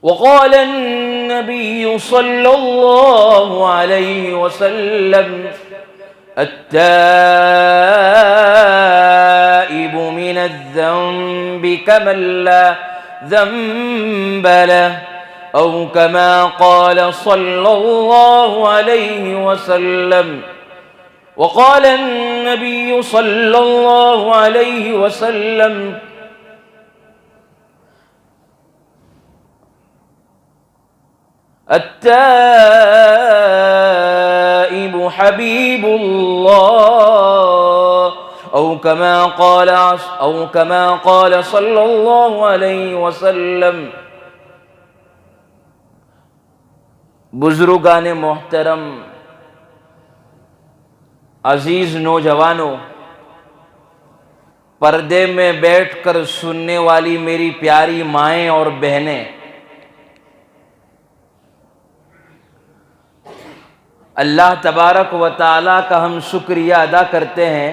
وقال النبي صلى الله عليه وسلم التائب من الذنب كمن لا ذنب له أو كما قال صلى الله عليه وسلم. وقال النبي صلى الله عليه وسلم التائب حبيب الله أو كما قال صلى الله عليه وسلم. بزرگان محترم، عزیز نوجوانوں، پردے میں بیٹھ کر سننے والی میری پیاری مائیں اور بہنیں، اللہ تبارک و تعالیٰ کا ہم شکریہ ادا کرتے ہیں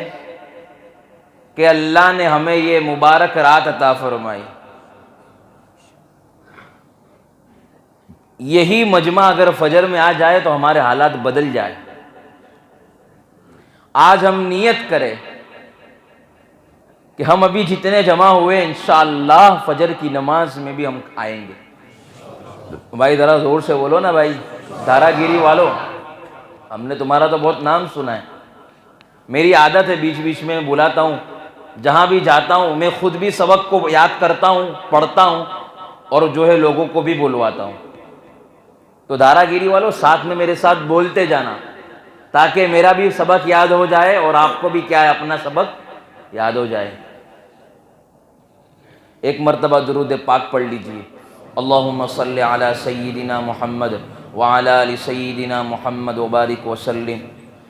کہ اللہ نے ہمیں یہ مبارک رات عطا فرمائی. یہی مجمع اگر فجر میں آ جائے تو ہمارے حالات بدل جائے. آج ہم نیت کریں کہ ہم ابھی جتنے جمع ہوئے انشاءاللہ فجر کی نماز میں بھی ہم آئیں گے. بھائی ذرا زور سے بولو نا بھائی، دھارا گیری والو، ہم نے تمہارا تو بہت نام سنا ہے. میری عادت ہے بیچ بیچ میں بلاتا ہوں، جہاں بھی جاتا ہوں میں خود بھی سبق کو یاد کرتا ہوں، پڑھتا ہوں اور جو ہے لوگوں کو بھی بلواتا ہوں. تو دھارا گیری والو ساتھ میں میرے ساتھ بولتے جانا تاکہ میرا بھی سبق یاد ہو جائے اور آپ کو بھی کیا ہے اپنا سبق یاد ہو جائے. ایک مرتبہ درود پاک پڑھ لیجیے. اللہم صلی علی سیدنا محمد وعلی آل سیدنا محمد وبارک وسلم.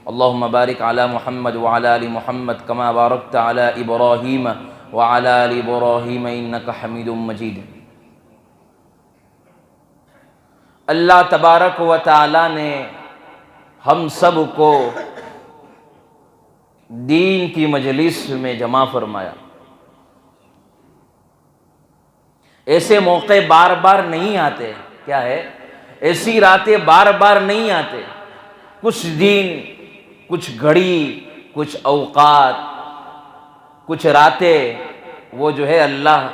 اللہم بارک علی محمد وعلی آل محمد کما بارکت علی ابراہیم وعلی آل ابراہیم انک حمید مجید. اللہ تبارک و تعالی نے ہم سب کو دین کی مجلس میں جمع فرمایا. ایسے موقع بار بار نہیں آتے. کیا ہے؟ ایسی راتیں بار بار نہیں آتے. کچھ دن، کچھ گھڑی، کچھ اوقات، کچھ راتیں وہ جو ہے اللہ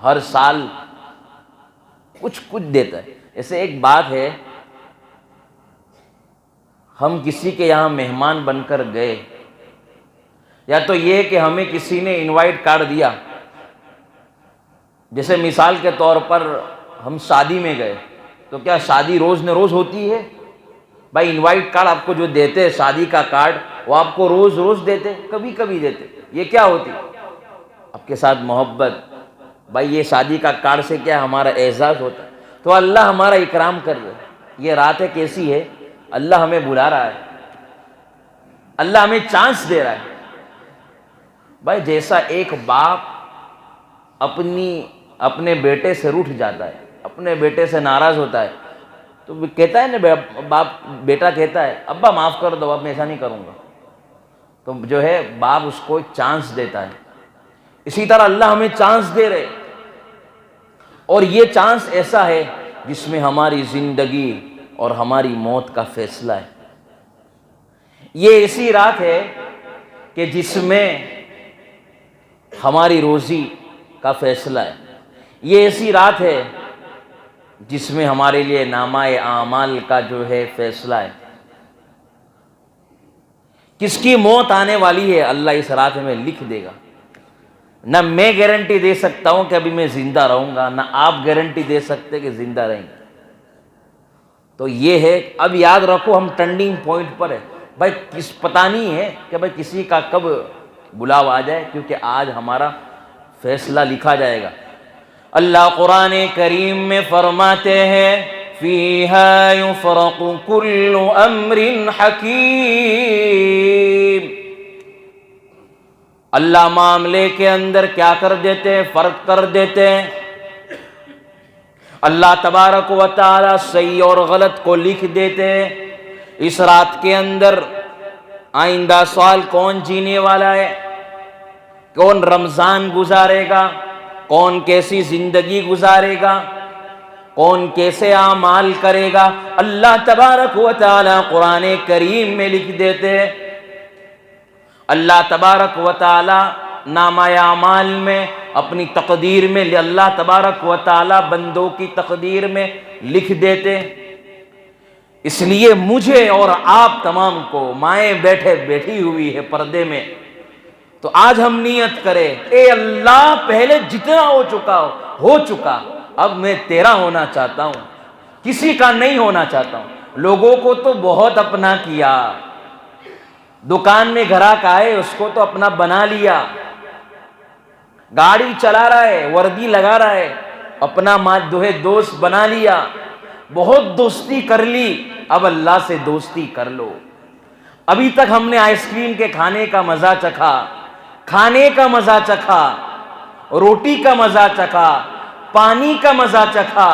ہر سال کچھ دیتا ہے. ایسے ایک بات ہے، ہم کسی کے یہاں مہمان بن کر گئے، یا تو یہ کہ ہمیں کسی نے انوائٹ کارڈ دیا. جیسے مثال کے طور پر ہم شادی میں گئے تو کیا شادی روز نہ روز ہوتی ہے؟ بھائی انوائٹ کارڈ آپ کو جو دیتے شادی کا کارڈ وہ آپ کو روز روز دیتے؟ کبھی کبھی دیتے. یہ کیا ہوتی؟ آپ کے ساتھ محبت. بھائی یہ شادی کا کارڈ سے کیا ہمارا اعزاز ہوتا ہے. تو اللہ ہمارا اکرام کر رہے. یہ راتیں کیسی ہے؟ اللہ ہمیں بلا رہا ہے، اللہ ہمیں چانس دے رہا ہے. بھائی جیسا ایک باپ اپنے بیٹے سے روٹھ جاتا ہے، اپنے بیٹے سے ناراض ہوتا ہے، تو کہتا ہے نا بیٹا کہتا ہے ابا معاف کر دو، اب میں ایسا نہیں کروں گا. تو جو ہے باپ اس کو چانس دیتا ہے. اسی طرح اللہ ہمیں چانس دے رہے، اور یہ چانس ایسا ہے جس میں ہماری زندگی اور ہماری موت کا فیصلہ ہے. یہ ایسی رات ہے کہ جس میں ہماری روزی کا فیصلہ ہے. یہ ایسی رات ہے جس میں ہمارے لیے نامہ اعمال کا جو ہے فیصلہ ہے. کس کی موت آنے والی ہے اللہ اس رات میں لکھ دے گا. نہ میں گارنٹی دے سکتا ہوں کہ ابھی میں زندہ رہوں گا، نہ آپ گارنٹی دے سکتے کہ زندہ رہیں گے. تو یہ ہے، اب یاد رکھو ہم ٹرننگ پوائنٹ پر ہے. بھائی پتہ نہیں ہے کہ بھائی کسی کا کب بلاو آ جائے، کیونکہ آج ہمارا فیصلہ لکھا جائے گا. اللہ قرآن کریم میں فرماتے ہیں فیہا یفرق کل امر حکیم. اللہ معاملے کے اندر کیا کر دیتے ہیں؟ فرق کر دیتے ہیں. اللہ تبارک و تعالی صحیح اور غلط کو لکھ دیتے ہیں. اس رات کے اندر آئندہ سال کون جینے والا ہے، کون رمضان گزارے گا، کون کیسی زندگی گزارے گا، کون کیسے اعمال کرے گا، اللہ تبارک و تعالی قرآن کریم میں لکھ دیتے ہیں۔ اللہ تبارک و تعالی نامہ اعمال میں، اپنی تقدیر میں، اللہ تبارک و تعالی بندوں کی تقدیر میں لکھ دیتے۔ اس لیے مجھے اور آپ تمام کو، مائیں بیٹھی ہوئی ہے پردے میں، تو آج ہم نیت کریں، اے اللہ پہلے جتنا ہو چکا، اب میں تیرا ہونا چاہتا ہوں، کسی کا نہیں ہونا چاہتا ہوں۔ لوگوں کو تو بہت اپنا کیا، دکان میں گراہک آئے اس کو تو اپنا بنا لیا، گاڑی چلا رہا ہے، وردی لگا رہا ہے، اپنا دوست بنا لیا، بہت دوستی کر لی، اب اللہ سے دوستی کر لو۔ ابھی تک ہم نے آئس کریم کے کھانے کا مزہ چکھا، روٹی کا مزہ چکھا، پانی کا مزہ چکھا،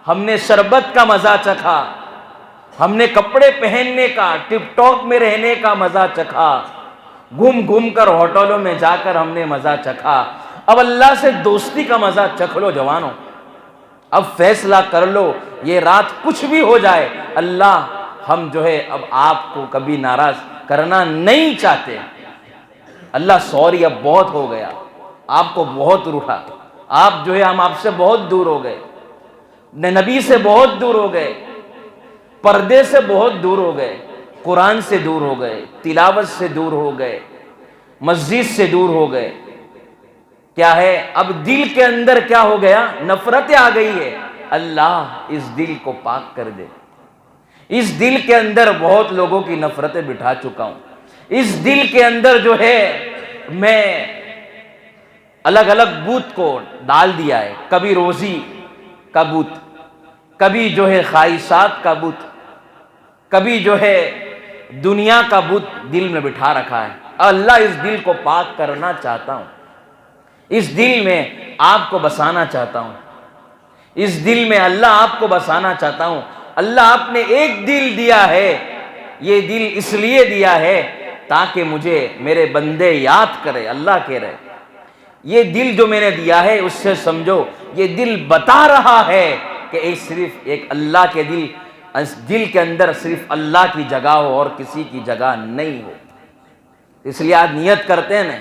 ہم نے شربت کا مزہ چکھا، ہم نے کپڑے پہننے کا، ٹپ ٹاپ میں رہنے کا مزہ چکھا، گھوم کر ہوٹلوں میں جا کر ہم نے مزہ چکھا، اب اللہ سے دوستی کا مزہ چکھ لو جوانوں۔ اب فیصلہ کر لو، یہ رات کچھ بھی ہو جائے، اللہ ہم اب آپ کو کبھی ناراض کرنا نہیں چاہتے۔ اللہ سوری، اب بہت ہو گیا، آپ کو بہت روٹھا، آپ ہم آپ سے بہت دور ہو گئے، نبی سے بہت دور ہو گئے، پردے سے بہت دور ہو گئے، قرآن سے دور ہو گئے، تلاوت سے دور ہو گئے، مسجد سے دور ہو گئے۔ کیا ہے اب دل کے اندر کیا ہو گیا؟ نفرتیں آ گئی ہے۔ اللہ اس دل کو پاک کر دے۔ اس دل کے اندر بہت لوگوں کی نفرتیں بٹھا چکا ہوں، اس دل کے اندر میں الگ الگ بت کو ڈال دیا ہے، کبھی روزی کا بت، کبھی خواہشات کا بت، کبھی دنیا کا بت دل میں بٹھا رکھا ہے۔ اللہ اس دل کو پاک کرنا چاہتا ہوں، اس دل میں آپ کو بسانا چاہتا ہوں، اس دل میں اللہ آپ کو بسانا چاہتا ہوں۔ اللہ آپ نے ایک دل دیا ہے، یہ دل اس لیے دیا ہے تاکہ مجھے میرے بندے یاد کرے۔ اللہ کہہ رہے یہ دل جو میں نے دیا ہے، اس سے سمجھو یہ دل بتا رہا ہے کہ صرف ایک اللہ کے دل کے اندر صرف اللہ کی جگہ ہو اور کسی کی جگہ نہیں ہو۔ اس لیے آج نیت کرتے ہیں نا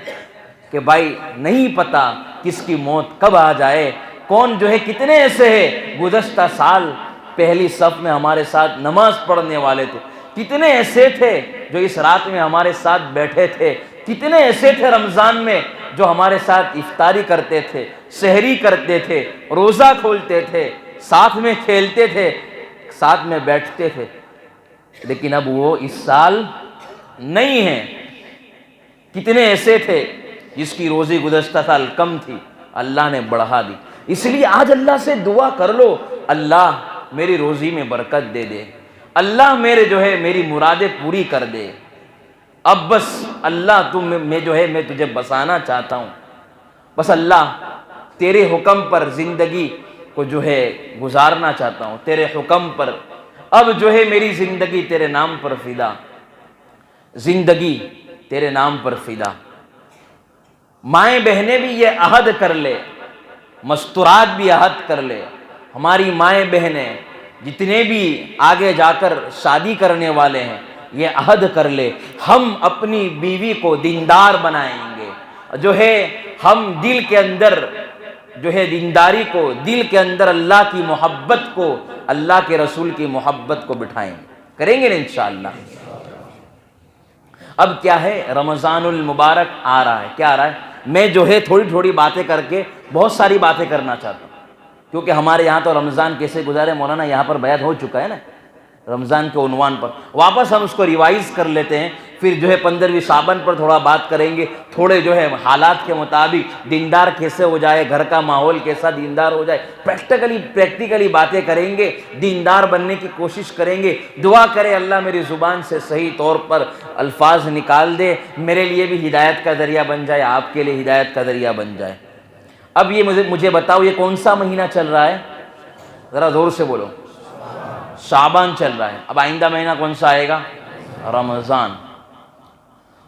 کہ بھائی نہیں پتا کس کی موت کب آ جائے، کون کتنے ایسے ہیں گزشتہ سال پہلی صف میں ہمارے ساتھ نماز پڑھنے والے تھے، کتنے ایسے تھے جو اس رات میں ہمارے ساتھ بیٹھے تھے، کتنے ایسے تھے رمضان میں جو ہمارے ساتھ افطاری کرتے تھے، سحری کرتے تھے، روزہ کھولتے تھے، ساتھ میں کھیلتے تھے، ساتھ میں بیٹھتے تھے، لیکن اب وہ اس سال نہیں ہیں۔ کتنے ایسے تھے جس کی روزی گزشتہ سال کم تھی، اللہ نے بڑھا دی۔ اس لیے آج اللہ سے دعا کر لو، اللہ میری روزی میں برکت دے دے، اللہ میری مرادیں پوری کر دے۔ اب بس اللہ میں تجھے بسانا چاہتا ہوں، بس اللہ تیرے حکم پر زندگی کو گزارنا چاہتا ہوں، تیرے حکم پر۔ اب میری زندگی تیرے نام پر فدا، زندگی تیرے نام پر فدا۔ مائیں بہنیں بھی یہ عہد کر لے، مستورات بھی عہد کر لے، ہماری مائیں بہنیں جتنے بھی آگے جا کر شادی کرنے والے ہیں یہ عہد کر لے، ہم اپنی بیوی کو دیندار بنائیں گے، ہم دل کے اندر دینداری کو، دل کے اندر اللہ کی محبت کو، اللہ کے رسول کی محبت کو بٹھائیں گے، کریں گے نا انشاءاللہ۔ اب کیا ہے، رمضان المبارک آ رہا ہے، کیا آ رہا ہے؟ میں تھوڑی تھوڑی باتیں کر کے بہت ساری باتیں کرنا چاہتا ہوں، کیونکہ ہمارے یہاں تو رمضان کیسے گزارے مولانا یہاں پر بیان ہو چکا ہے نا، رمضان کے عنوان پر واپس ہم اس کو ریوائز کر لیتے ہیں، پھر 15ویں شعبان پر تھوڑا بات کریں گے، تھوڑے حالات کے مطابق دیندار کیسے ہو جائے، گھر کا ماحول کیسا دیندار ہو جائے، پریکٹیکلی باتیں کریں گے، دیندار بننے کی کوشش کریں گے۔ دعا کرے اللہ میری زبان سے صحیح طور پر الفاظ نکال دے، میرے لیے بھی ہدایت کا ذریعہ بن جائے، آپ کے لیے ہدایت کا ذریعہ بن جائے۔ اب یہ مجھے بتاؤ، یہ کون سا مہینہ چل رہا ہے؟ ذرا زور سے بولو۔ شعبان چل رہا ہے، اب آئندہ مہینہ کون سا آئے گا؟ رمضان۔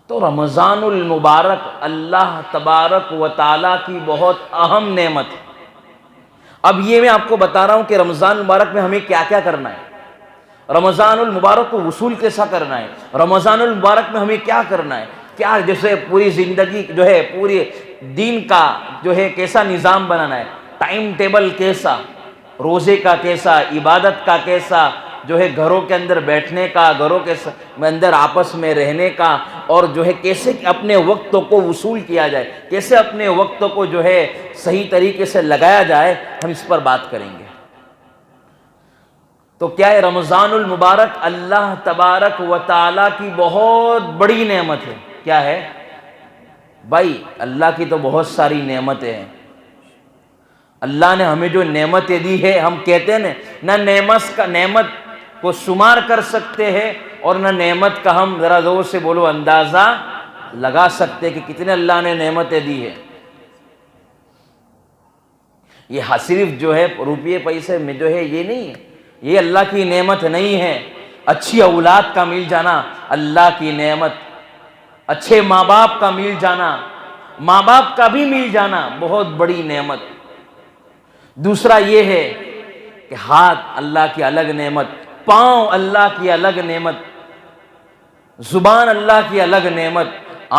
تو رمضان المبارک اللہ تبارک و تعالیٰ کی بہت اہم نعمت ہے۔ اب یہ میں آپ کو بتا رہا ہوں کہ رمضان المبارک میں ہمیں کیا کیا کرنا ہے، رمضان المبارک کو وصول کیسا کرنا ہے، رمضان المبارک میں ہمیں کیا کرنا ہے، کیا جیسے پوری زندگی جو ہے پوری دین کا جو ہے کیسا نظام بنانا ہے، ٹائم ٹیبل کیسا، روزے کا کیسا، عبادت کا کیسا، جو ہے گھروں کے اندر بیٹھنے کا، گھروں کے اندر آپس میں رہنے کا، اور جو ہے کیسے اپنے وقتوں کو وصول کیا جائے، کیسے اپنے وقتوں کو جو ہے صحیح طریقے سے لگایا جائے، ہم اس پر بات کریں گے۔ تو کیا ہے رمضان المبارک اللہ تبارک و تعالیٰ کی بہت بڑی نعمت ہے۔ کیا ہے بھائی؟ اللہ کی تو بہت ساری نعمتیں ہیں۔ اللہ نے ہمیں جو نعمتیں دی ہے، ہم کہتے ہیں نہ نعمت کو شمار کر سکتے ہیں، اور نہ نعمت کا ہم ذرا زور سے بولو اندازہ لگا سکتے کہ کتنے اللہ نے نعمتیں دی ہے۔ یہ صرف جو ہے روپیے پیسے میں جو ہے یہ نہیں ہے، یہ اللہ کی نعمت نہیں ہے۔ اچھی اولاد کا مل جانا اللہ کی نعمت، اچھے ماں باپ کا مل جانا، ماں باپ کا بھی مل جانا بہت بڑی نعمت۔ دوسرا یہ ہے کہ ہاتھ اللہ کی الگ نعمت، پاؤں اللہ کی الگ نعمت، زبان اللہ کی الگ نعمت،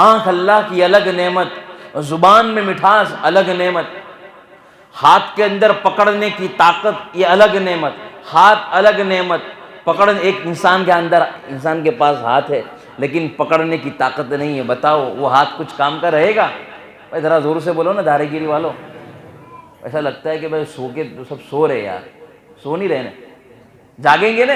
آنکھ اللہ کی الگ نعمت، زبان میں مٹھاس الگ نعمت، ہاتھ کے اندر پکڑنے کی طاقت یہ الگ نعمت، ہاتھ الگ نعمت، ایک انسان کے پاس ہاتھ ہے لیکن پکڑنے کی طاقت نہیں ہے، بتاؤ وہ ہاتھ کچھ کام کا رہے گا؟ بھائی ذرا زور سے بولو نا دھارے گیری والوں، ایسا لگتا ہے کہ بھائی سو کے سب سو رہے، یار سو نہیں رہے نا، جاگیں گے نا۔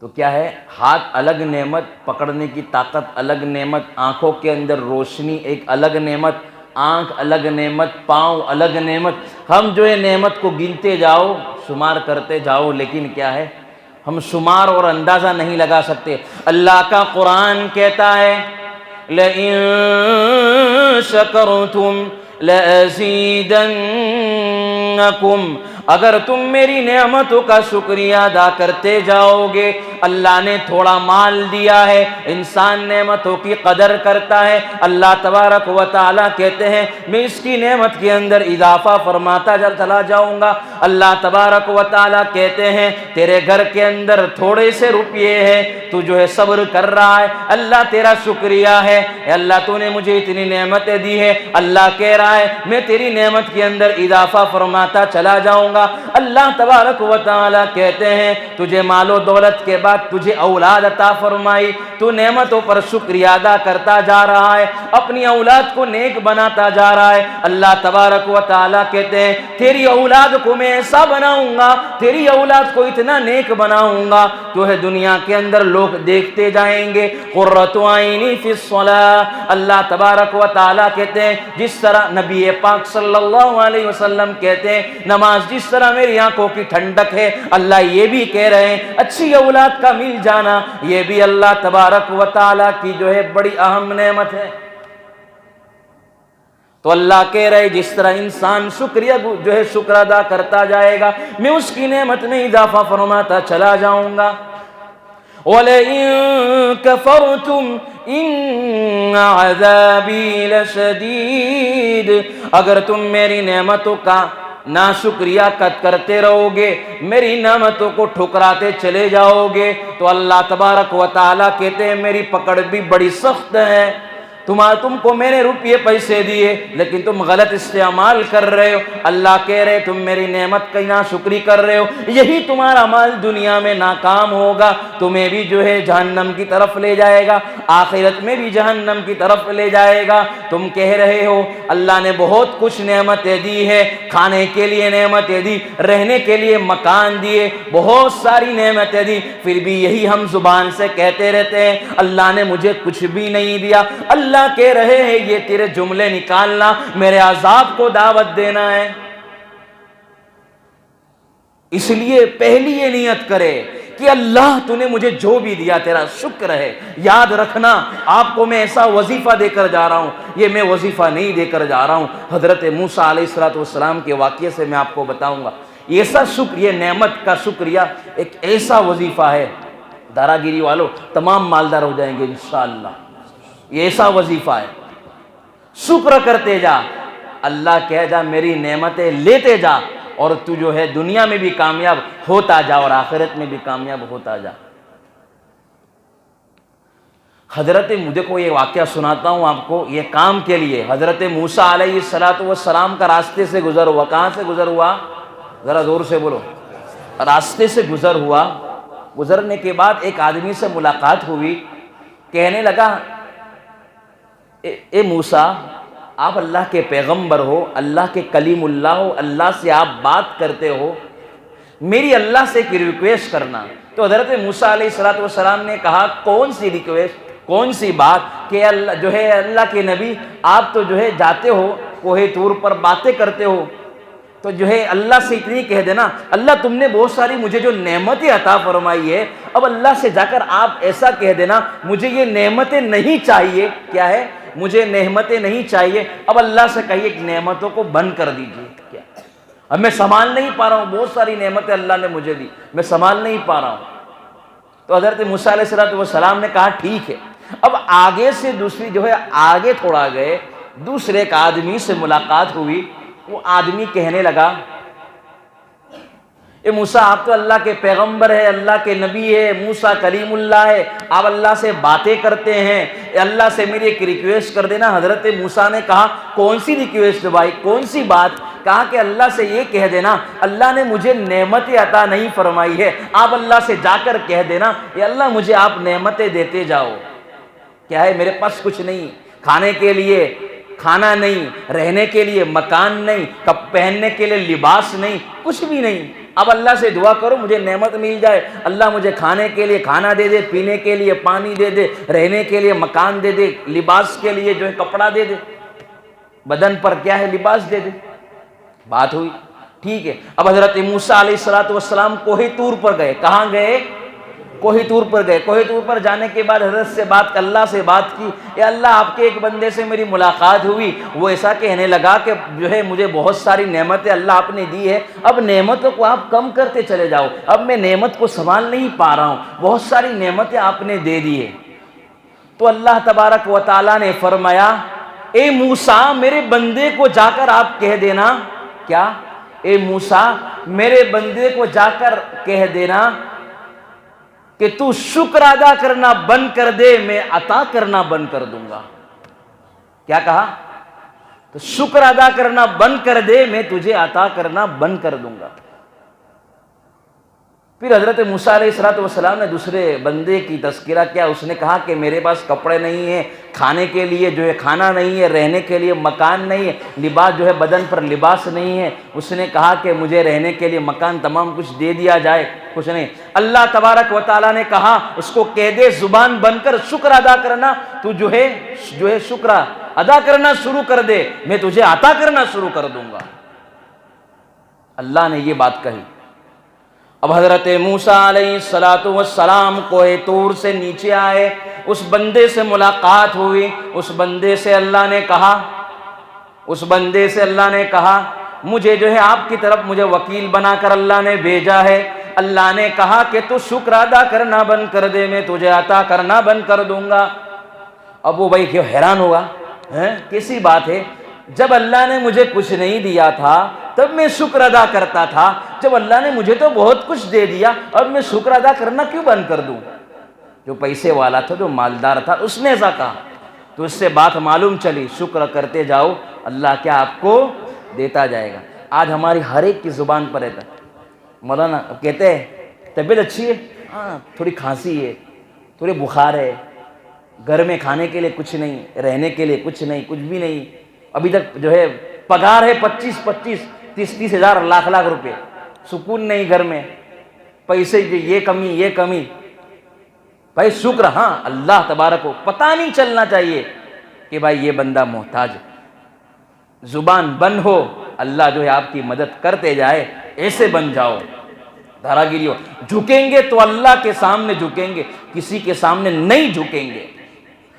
تو کیا ہے؟ ہاتھ الگ نعمت، پکڑنے کی طاقت الگ نعمت، آنکھوں کے اندر روشنی ایک الگ نعمت، آنکھ الگ نعمت، پاؤں الگ نعمت۔ ہم جو ہے نعمت کو گنتے جاؤ، شمار کرتے جاؤ، لیکن کیا ہے ہم شمار اور اندازہ نہیں لگا سکتے۔ اللہ کا قرآن کہتا ہے لَإِن شَكَرْتُمْ لَأَزِيدَنَّكُمْ، اگر تم میری نعمتوں کا شکریہ ادا کرتے جاؤ گے۔ اللہ نے تھوڑا مال دیا ہے، انسان نعمتوں کی قدر کرتا ہے، اللہ تبارک و تعالیٰ کہتے ہیں میں اس کی نعمت کے اندر اضافہ فرماتا چلا جاؤں گا۔ اللہ تبارک و تعالیٰ کہتے ہیں تیرے گھر کے اندر تھوڑے سے روپیے ہیں، تو جو ہے صبر کر رہا ہے، اللہ تیرا شکریہ ہے، اے اللہ تو نے مجھے اتنی نعمتیں دی ہے، اللہ کہہ رہا ہے میں تیری نعمت کے اندر اضافہ فرماتا چلا جاؤں گا۔ اللہ تبارک و تعالیٰ کہتے ہیں تجھے مال و دولت کے بعد تجھے اولاد عطا فرمائی، تو نعمتوں پر شکریہ ادا کرتا جا رہا ہے، اپنی اولاد کو نیک بناتا جا رہا ہے۔ اللہ تبارک و تعالیٰ کہتے ہیں تیری اولاد کو میں ایسا بناؤں گا، تیری اولاد کو اتنا نیک بناؤں گا جو ہے دنیا کے اندر لوگ دیکھتے جائیں گے۔ قرۃ عینی فی الصلاۃ، اللہ تبارک و تعالیٰ کہتے ہیں جس طرح نبی پاک صلی اللہ علیہ وسلم کہتے ہیں نماز جس طرح میری آنکھوں کی ٹھنڈک ہے، اللہ یہ بھی کہہ رہے ہیں اچھی اولاد کا مل جانا یہ بھی اللہ تبارک و تعالیٰ کی جو ہے بڑی اہم نعمت ہے۔ تو اللہ کہہ رہے جس طرح انسان شکریہ جو ہے شکر ادا کرتا جائے گا میں اس کی نعمت میں اضافہ فرماتا چلا جاؤں گا۔ وَلَئِن كَفَرْتُمْ إِنَّ عَذَابِي لَشَدِيدٌ، اگر تم میری نعمتوں کا ناشکریہ کرتے رہو گے، میری نعمتوں کو ٹھکراتے چلے جاؤ گے، تو اللہ تبارک و تعالیٰ کہتے ہیں میری پکڑ بھی بڑی سخت ہے۔ تم کو میں نے روپیے پیسے دیے لیکن تم غلط استعمال کر رہے ہو، اللہ کہہ رہے تم میری نعمت کی ناشکری کر رہے ہو، یہی تمہارا مال دنیا میں ناکام ہوگا، تمہیں بھی جو ہے جہنم کی طرف لے جائے گا، آخرت میں بھی جہنم کی طرف لے جائے گا۔ تم کہہ رہے ہو اللہ نے بہت کچھ نعمتیں دی ہے، کھانے کے لیے نعمتیں دی، رہنے کے لیے مکان دیے، بہت ساری نعمتیں دی، پھر بھی یہی ہم زبان سے کہتے رہتے ہیں اللہ نے مجھے کچھ بھی نہیں دیا۔ اللہ کہہ رہے ہیں یہ تیرے جملے نکالنا میرے عذاب کو دعوت دینا ہے۔ اس لیے پہلی یہ نیت کرے کہ اللہ تو نے مجھے جو بھی دیا تیرا شکر ہے۔ یاد رکھنا آپ کو میں ایسا وظیفہ دے کر جا رہا ہوں، یہ میں وظیفہ نہیں دے کر جا رہا ہوں، حضرت موسیٰ علیہ السلام کے واقعے سے میں آپ کو بتاؤں گا۔ ایسا شکر، یہ نعمت کا شکریہ ایک ایسا وظیفہ ہے، دارا گیری والوں تمام مالدار ہو جائیں گے انشاءاللہ۔ یہ ایسا وظیفہ ہے. شکر کرتے جا, اللہ کہہ جا میری نعمتیں لیتے جا, اور تو جو ہے دنیا میں بھی کامیاب ہوتا جا اور آخرت میں بھی کامیاب ہوتا جا. مجھے کو یہ واقعہ سناتا ہوں آپ کو, یہ کام کے لیے. حضرت موسیٰ علیہ السلام کا راستے سے گزر ہوا. کہاں سے گزر ہوا؟ ذرا زور سے بولو. راستے سے گزر ہوا. گزرنے کے بعد ایک آدمی سے ملاقات ہوئی. کہنے لگا, اے موسیٰ, آپ اللہ کے پیغمبر ہو, اللہ کے کلیم اللہ ہو, اللہ سے آپ بات کرتے ہو, میری اللہ سے ایک ریکویسٹ کرنا. تو حضرت موسیٰ علیہ السلام نے کہا, کون سی ریکویسٹ, کون سی بات؟ کہ اللہ جو ہے اللہ کے نبی, آپ تو جو ہے جاتے ہو کوہ طور پر باتیں کرتے ہو, تو جو ہے اللہ سے اتنی کہہ دینا, اللہ تم نے بہت ساری مجھے جو نعمتیں عطا فرمائی ہے, اب اللہ سے جا کر آپ ایسا کہہ دینا, مجھے یہ نعمتیں نہیں چاہیے. کیا ہے؟ مجھے نعمتیں نہیں چاہیے. اب اللہ سے کہیے کہ نعمتوں کو بند کر دیجیے. کیا اب میں سنبھال نہیں پا رہا ہوں, بہت ساری نعمتیں اللہ نے مجھے دی, میں سنبھال نہیں پا رہا ہوں. تو حضرت موسیٰ علیہ السلام نے کہا ٹھیک ہے. اب آگے سے دوسری جو ہے آگے تھوڑا گئے, دوسرے ایک آدمی سے ملاقات ہوئی. وہ آدمی کہنے لگا, اے موسیٰ, آپ تو اللہ کے پیغمبر ہے, اللہ کے نبی ہے, موسیٰ کلیم اللہ ہے, آپ اللہ سے باتیں کرتے ہیں, اللہ سے میری ایک ریکویسٹ کر دینا. حضرت موسیٰ نے کہا, کون سی ریکویسٹ بھائی, کون سی بات؟ کہا کہ اللہ سے یہ کہہ دینا, اللہ نے مجھے نعمتیں عطا نہیں فرمائی ہے, آپ اللہ سے جا کر کہہ دینا, یا اللہ مجھے آپ نعمتیں دیتے جاؤ. کیا ہے؟ میرے پاس کچھ نہیں, کھانے کے لیے کھانا نہیں, رہنے کے لیے مکان نہیں, پہننے کے لیے لباس نہیں, کچھ بھی نہیں. اب اللہ سے دعا کرو مجھے نعمت مل جائے, اللہ مجھے کھانے کے لیے کھانا دے دے, پینے کے لیے پانی دے دے, رہنے کے لیے مکان دے دے, لباس کے لیے جو ہے کپڑا دے دے, بدن پر کیا ہے لباس دے دے. بات ہوئی, ٹھیک ہے. اب حضرت موسیٰ علیہ السلام کوہ طور پر گئے. کہاں گئے؟ کوہ طور پر گئے. کوہ طور پر جانے کے بعد حضرت سے بات, اللہ سے بات کی, یا اللہ آپ کے ایک بندے سے میری ملاقات ہوئی, وہ ایسا کہنے لگا کہ جو ہے مجھے بہت ساری نعمتیں اللہ آپ نے دی ہے, اب نعمتوں کو آپ کم کرتے چلے جاؤ, اب میں نعمت کو سنبھال نہیں پا رہا ہوں, بہت ساری نعمتیں آپ نے دے دی ہے. تو اللہ تبارک و تعالیٰ نے فرمایا, اے موسیٰ, میرے بندے کو جا کر آپ کہہ دینا. کیا؟ اے موسیٰ, میرے بندے کو جا کر کہہ دینا کہ تو شکر ادا کرنا بند کر دے, میں عطا کرنا بند کر دوں گا. کیا کہا؟ تو شکر ادا کرنا بند کر دے, میں تجھے عطا کرنا بند کر دوں گا. پھر حضرت موسیٰ علیہ السلام نے دوسرے بندے کی تذکرہ کیا. اس نے کہا کہ میرے پاس کپڑے نہیں ہیں, کھانے کے لیے جو ہے کھانا نہیں ہے, رہنے کے لیے مکان نہیں ہے, لباس جو ہے بدن پر لباس نہیں ہے. اس نے کہا کہ مجھے رہنے کے لیے مکان تمام کچھ دے دیا جائے, کچھ نہیں. اللہ تبارک و تعالیٰ نے کہا اس کو کہہ دے زبان بن کر شکر ادا کرنا, تو جو ہے شکر ادا کرنا شروع کر دے, میں تجھے عطا کرنا شروع کر دوں گا. اللہ نے یہ بات کہی. اب حضرت موسیٰ علیہ السلام کوہ طور سے نیچے آئے, اس بندے سے ملاقات ہوئی. اس بندے سے اللہ نے کہا مجھے جو ہے آپ کی طرف مجھے وکیل بنا کر اللہ نے بھیجا ہے. اللہ نے کہا کہ تو شکر ادا کرنا بند کر دے, میں تجھے عطا کرنا بند کر دوں گا. اب وہ بھائی کیوں حیران ہوگا, کیسی بات ہے, جب اللہ نے مجھے کچھ نہیں دیا تھا تب میں شکر ادا کرتا تھا, جب اللہ نے مجھے تو بہت کچھ دے دیا, اب میں شکر ادا کرنا کیوں بند کر دوں؟ جو پیسے والا تھا, جو مالدار تھا, اس نے ایسا کہا. تو اس سے بات معلوم چلی, شکر کرتے جاؤ, اللہ کیا آپ کو دیتا جائے گا. آج ہماری ہر ایک کی زبان پر رہتا ہے. مولانا کہتے ہیں طبیعت اچھی ہے, ہاں تھوڑی کھانسی ہے, تھوڑی بخار ہے, گھر میں کھانے کے لیے کچھ نہیں, رہنے کے لیے کچھ نہیں, کچھ بھی نہیں, ابھی تک جو ہے پگار ہے 25-30 ہزار لاکھ روپے, سکون نہیں گھر میں, پیسے یہ کمی. بھائی شکر, ہاں اللہ تبارک کو پتہ نہیں چلنا چاہیے کہ بھائی یہ بندہ محتاج ہے. زبان بند ہو, اللہ جو ہے آپ کی مدد کرتے جائے, ایسے بن جاؤ. دھارا گیری ہو, جھکیں گے تو اللہ کے سامنے جھکیں گے, کسی کے سامنے نہیں جھکیں گے.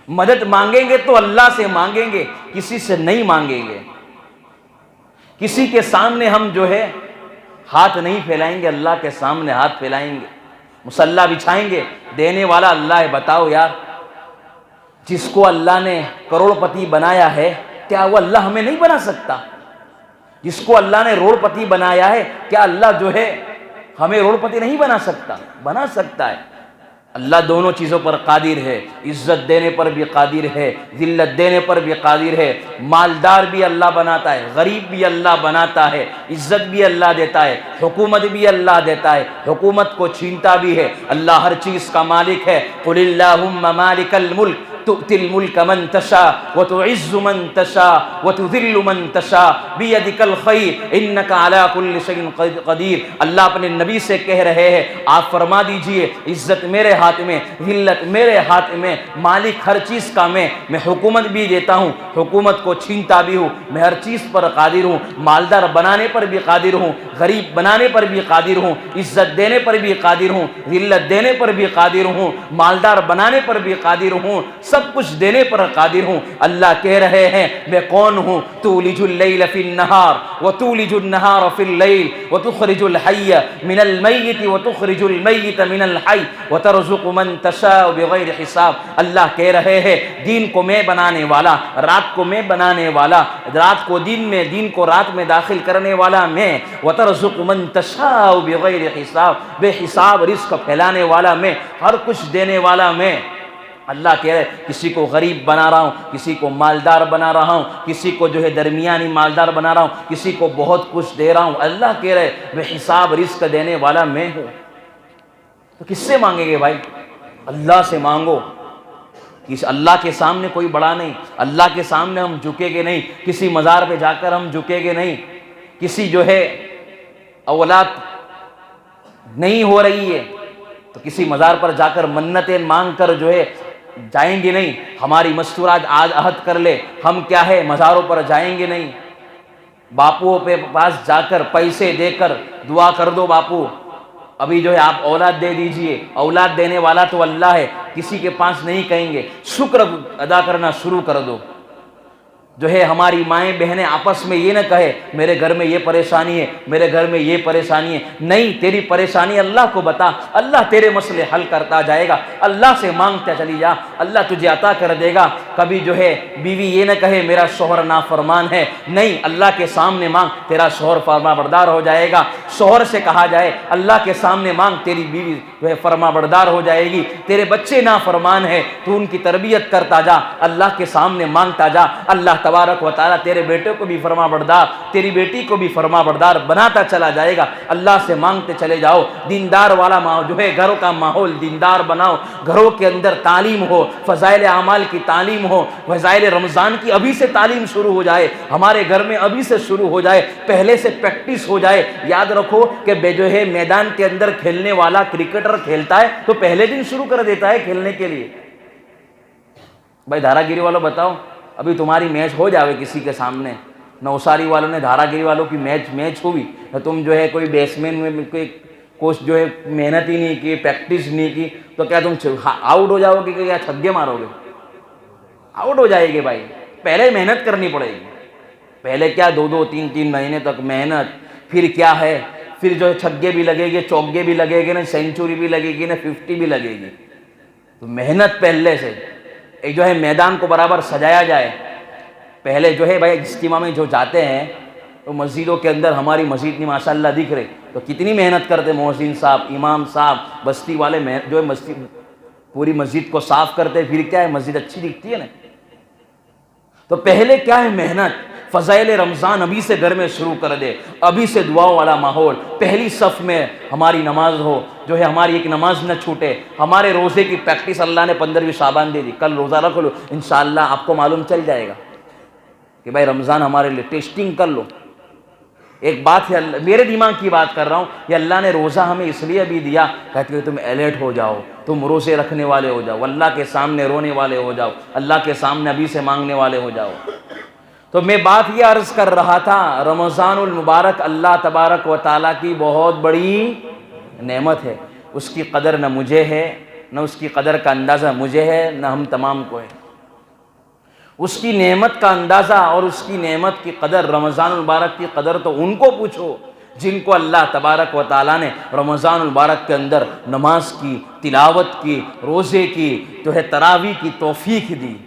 مدد مانگیں گے تو اللہ سے مانگیں گے, کسی سے نہیں مانگیں گے. کسی کے سامنے ہم جو ہے ہاتھ نہیں پھیلائیں گے, اللہ کے سامنے ہاتھ پھیلائیں گے, مصلی بچھائیں گے, دینے والا اللہ ہے. بتاؤ یار, جس کو اللہ نے کروڑ پتی بنایا ہے کیا وہ اللہ ہمیں نہیں بنا سکتا؟ جس کو اللہ نے روڑ پتی بنایا ہے کیا اللہ جو ہے ہمیں روڑ پتی نہیں بنا سکتا؟ بنا سکتا ہے۔ اللہ دونوں چیزوں پر قادر ہے، عزت دینے پر بھی قادر ہے، ذلت دینے پر بھی قادر ہے۔ مالدار بھی اللہ بناتا ہے، غریب بھی اللہ بناتا ہے، عزت بھی اللہ دیتا ہے، حکومت بھی اللہ دیتا ہے، حکومت کو چھینتا بھی ہے۔ اللہ ہر چیز کا مالک ہے۔ قل اللہم مالک الملک تؤتی الملک من تشاء وتعز من تشاء وتذل من تشاء بیدک الخیر انک علی کل شیء قدیر۔ اللہ اپنے نبی سے کہہ رہے ہیں آپ فرما دیجئے عزت میرے ہاتھ میں، ذلت میرے ہاتھ میں، مالک ہر چیز کا میں حکومت بھی دیتا ہوں، حکومت کو چھینتا بھی ہوں، میں ہر چیز پر قادر ہوں، مالدار بنانے پر بھی قادر ہوں، غریب بنانے پر بھی قادر ہوں، عزت دینے پر بھی قادر ہوں، ذلت دینے پر بھی قادر ہوں، مالدار بنانے پر بھی قادر ہوں، سب کچھ دینے پر قادر ہوں۔ اللہ کہہ رہے ہیں میں کون ہوں؟ تولج اللیل فی النہار وتولج النہار فی اللیل وتخرج الحی من المیت وتخرج المیت من الحی وترزق من تشاء بغیر حساب۔ اللہ کہہ رہے ہیں دین کو میں بنانے والا، رات کو میں بنانے والا، رات کو دن میں، دن کو رات میں داخل کرنے والا میں، وترزق من تشاء بغیر حساب، بے حساب رزق پھیلانے والا میں، ہر کچھ دینے والا میں۔ اللہ کہہ رہے کسی کو غریب بنا رہا ہوں، کسی کو مالدار بنا رہا ہوں، کسی کو جو ہے درمیانی مالدار بنا رہا ہوں، کسی کو بہت کچھ دے رہا ہوں۔ اللہ کہہ رہے بے حساب رزق دینے والا میں ہوں۔ تو کس سے مانگیں گے بھائی؟ اللہ سے مانگو۔ اللہ کے سامنے کوئی بڑا نہیں، اللہ کے سامنے ہم جھکیں گے نہیں، کسی مزار پہ جا کر ہم جھکیں گے نہیں، کسی جو ہے اولاد نہیں ہو رہی ہے تو کسی مزار پر جا کر منتیں مانگ کر جو ہے جائیں گے نہیں، ہماری مستورات آج عہد کر لے ہم کیا ہے مزاروں پر جائیں گے نہیں، باپوؤں پہ پاس جا کر پیسے دے کر دعا کر دو باپو ابھی جو ہے آپ اولاد دے دیجئے، اولاد دینے والا تو اللہ ہے، کسی کے پاس نہیں کہیں گے، شکر ادا کرنا شروع کر دو۔ جو ہے ہماری مائیں بہنیں آپس میں یہ نہ کہے میرے گھر میں یہ پریشانی ہے، میرے گھر میں یہ پریشانی ہے، نہیں، تیری پریشانی اللہ کو بتا، اللہ تیرے مسئلے حل کرتا جائے گا، اللہ سے مانگتا چلی جا، اللہ تجھے عطا کر دے گا۔ کبھی جو ہے بیوی یہ نہ کہے میرا شوہر نافرمان ہے، نہیں، اللہ کے سامنے مانگ، تیرا شوہر فرما بردار ہو جائے گا۔ شوہر سے کہا جائے اللہ کے سامنے مانگ، تیری بیوی جو ہے فرما بردار ہو جائے گی۔ تیرے بچے نافرمان ہیں تو ان کی تربیت کرتا جا، اللہ کے سامنے مانگتا جا، اللہ تبارک و تعالیٰ تیرے بیٹے کو بھی فرما بردار، تیری بیٹی کو بھی فرما بردار بناتا چلا جائے گا۔ اللہ سے مانگتے چلے جاؤ، دیندار والا ماحول جو ہے گھروں کا ماحول دیندار بناؤ، گھروں کے اندر تعلیم ہو، فضائل اعمال کی تعلیم ہو، فضائل رمضان کی ابھی سے تعلیم شروع ہو جائے، ہمارے گھر میں ابھی سے شروع ہو جائے، پہلے سے پریکٹس ہو جائے۔ یاد رکھو کہ جو ہے میدان کے اندر کھیلنے والا کرکٹر کھیلتا ہے تو پہلے دن شروع کر دیتا ہے کھیلنے کے لیے۔ بھائی دھارا گیری والوں بتاؤ، ابھی تمہاری میچ ہو جاوے کسی کے سامنے، نوساری والوں نے دھارا گیری والوں کی میچ ہوئی، تم جو ہے کوئی بیسمین میں کوئی کوچ جو ہے محنت ہی نہیں کی، پریکٹس نہیں کی، تو کیا تم آؤٹ ہو جاؤ گے کہ یا چھگے مارو گے؟ آؤٹ ہو جائے گے بھائی، پہلے محنت کرنی پڑے گی، پہلے کیا 2-3 مہینے تک محنت، پھر کیا ہے، پھر جو ہے چھگے بھی لگے گے، چوکے بھی لگے گے، نہ سینچری بھی لگے گی، نہ 50 بھی لگے گی۔ تو محنت پہلے سے ایک جو ہے میدان کو برابر سجایا جائے۔ پہلے جو ہے بھائی اجتماع میں جو جاتے ہیں تو مسجدوں کے اندر، ہماری مسجد نہیں ماشاءاللہ دکھ رہے، تو کتنی محنت کرتے محسن صاحب، امام صاحب، بستی والے جو ہے مسجد پوری مسجد کو صاف کرتے، پھر کیا ہے مسجد اچھی دکھتی ہے نا۔ تو پہلے کیا ہے محنت، فضائل رمضان ابھی سے گھر میں شروع کر دے، ابھی سے دعاؤں والا ماحول، پہلی صف میں ہماری نماز ہو، جو ہے ہماری ایک نماز نہ چھوٹے، ہمارے روزے کی پریکٹس اللہ نے 15ویں شعبان دے دی، کل روزہ رکھ لو، انشاءاللہ آپ کو معلوم چل جائے گا کہ بھائی رمضان ہمارے لیے، ٹیسٹنگ کر لو۔ ایک بات ہے، میرے دماغ کی بات کر رہا ہوں، یہ اللہ نے روزہ ہمیں اس لیے بھی دیا کہ تم الرٹ ہو جاؤ، تم روزے رکھنے والے ہو جاؤ، اللہ کے سامنے رونے والے ہو جاؤ، اللہ کے سامنے ابھی سے مانگنے والے ہو جاؤ۔ تو میں بات یہ عرض کر رہا تھا، رمضان المبارک اللہ تبارک و تعالیٰ کی بہت بڑی نعمت ہے، اس کی قدر نہ مجھے ہے، نہ اس کی قدر کا اندازہ مجھے ہے، نہ ہم تمام کو ہے۔ اس کی نعمت کا اندازہ اور اس کی نعمت کی قدر، رمضان المبارک کی قدر تو ان کو پوچھو جن کو اللہ تبارک و تعالیٰ نے رمضان المبارک کے اندر نماز کی، تلاوت کی، روزے کی، جو ہے تراویح کی توفیق دی،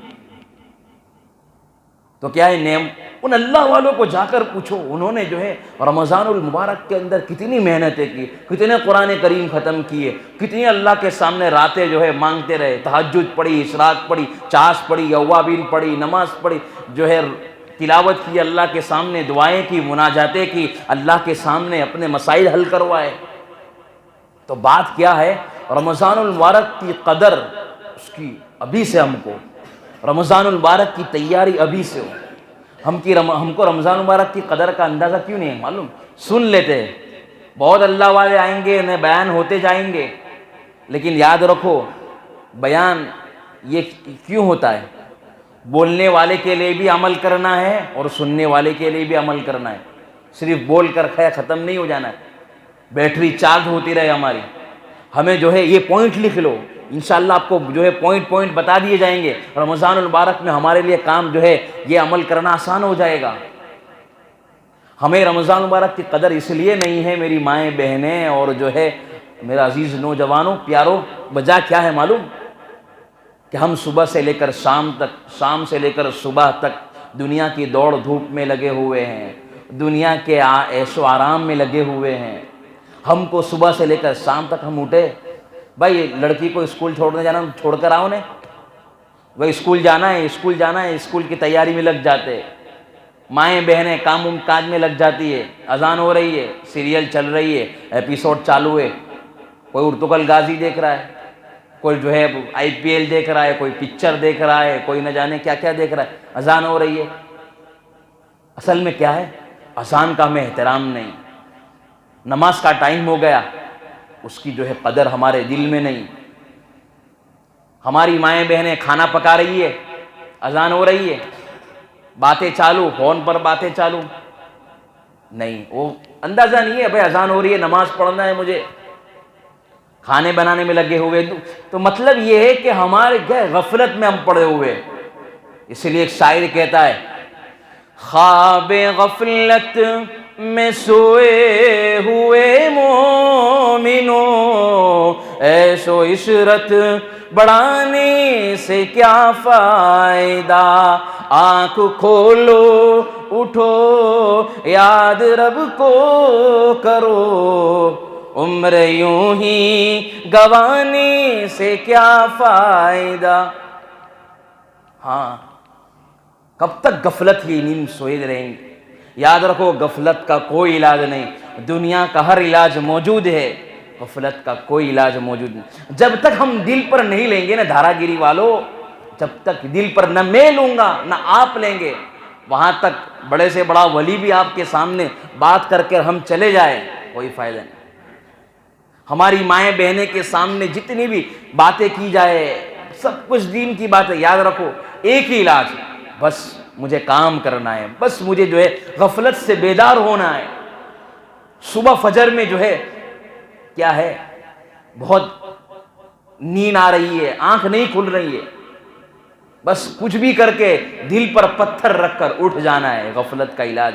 تو کیا ہے ان اللہ والوں کو جا کر پوچھو، انہوں نے جو ہے رمضان المبارک کے اندر کتنی محنتیں کی، کتنے قرآن کریم ختم کیے، کتنی اللہ کے سامنے راتیں جو ہے مانگتے رہے، تہجد پڑھی، اشراق پڑھی، چاش پڑھی، اوابین پڑھی، نماز پڑھی، جو ہے تلاوت کی، اللہ کے سامنے دعائیں کی، مناجاتیں کی، اللہ کے سامنے اپنے مسائل حل کروائے۔ تو بات کیا ہے، رمضان المبارک کی قدر اس کی ابھی سے ہم کو، رمضان المبارک کی تیاری ابھی سے ہو۔ ہم کو رمضان المبارک کی قدر کا اندازہ کیوں نہیں ہے معلوم؟ سن لیتے ہیں، بہت اللہ والے آئیں گے، انہیں بیان ہوتے جائیں گے، لیکن یاد رکھو بیان یہ کیوں ہوتا ہے؟ بولنے والے کے لیے بھی عمل کرنا ہے اور سننے والے کے لیے بھی عمل کرنا ہے، صرف بول کر ختم نہیں ہو جانا ہے، بیٹری چارج ہوتی رہے ہماری۔ ہمیں جو ہے یہ پوائنٹ لکھ لو، انشاءاللہ آپ کو جو ہے پوائنٹ بتا دیے جائیں گے، رمضان المبارک میں ہمارے لیے کام جو ہے یہ عمل کرنا آسان ہو جائے گا۔ ہمیں رمضان المبارک کی قدر اس لیے نہیں ہے میری مائیں بہنیں اور جو ہے میرا عزیز نوجوانوں پیاروں، وجہ کیا ہے معلوم؟ کہ ہم صبح سے لے کر شام تک، شام سے لے کر صبح تک دنیا کی دوڑ دھوپ میں لگے ہوئے ہیں، دنیا کے عیش و آرام میں لگے ہوئے ہیں۔ ہم کو صبح سے لے کر شام تک ہم اٹھے، بھائی لڑکی کو اسکول چھوڑنے جانا، چھوڑ کر آؤ نے، بھائی اسکول جانا ہے، اسکول جانا ہے، اسکول کی تیاری میں لگ جاتے، مائیں بہنیں کام کاج میں لگ جاتی ہے، اذان ہو رہی ہے، سیریل چل رہی ہے، ایپیسوڈ چالو ہے، کوئی ارطغرل غازی دیکھ رہا ہے، کوئی جو ہے IPL دیکھ رہا ہے، کوئی پکچر دیکھ رہا ہے، کوئی نہ جانے کیا کیا دیکھ رہا ہے، اذان ہو رہی ہے۔ اصل میں کیا ہے؟ اذان کا ہمیں احترام نہیں، نماز کا ٹائم ہو گیا، اس کی جو ہے قدر ہمارے دل میں نہیں۔ ہماری مائیں بہنیں کھانا پکا رہی ہے، اذان ہو رہی ہے، باتیں چالو، فون پر باتیں چالو، نہیں، وہ اندازہ نہیں ہے بھائی اذان ہو رہی ہے، نماز پڑھنا ہے مجھے، کھانے بنانے میں لگے ہوئے۔ تو مطلب یہ ہے کہ ہمارے غفلت میں ہم پڑے ہوئے۔ اس لیے ایک شاعر کہتا ہے، خواب غفلت میں سوئے ہوئے مومنوں، عیش و عشرت بڑھانے سے کیا فائدہ، آنکھ کھولو اٹھو یاد رب کو کرو، عمر یوں ہی گوانے سے کیا فائدہ۔ ہاں، کب تک غفلت کی نیند سوئے رہیں گے؟ یاد رکھو غفلت کا کوئی علاج نہیں، دنیا کا ہر علاج موجود ہے، غفلت کا کوئی علاج موجود نہیں۔ جب تک ہم دل پر نہیں لیں گے نا دھارا گیری والو، جب تک دل پر نہ میں لوں گا نہ آپ لیں گے، وہاں تک بڑے سے بڑا ولی بھی آپ کے سامنے بات کر کے ہم چلے جائیں، کوئی فائدہ نہیں۔ ہماری مائیں بہنیں کے سامنے جتنی بھی باتیں کی جائے، سب کچھ دین کی باتیں، یاد رکھو ایک ہی علاج، بس مجھے کام کرنا ہے، بس مجھے جو ہے غفلت سے بیدار ہونا ہے۔ صبح فجر میں جو ہے کیا ہے، بہت نیند آ رہی ہے، آنکھ نہیں کھل رہی ہے، بس کچھ بھی کر کے دل پر پتھر رکھ کر اٹھ جانا ہے، غفلت کا علاج۔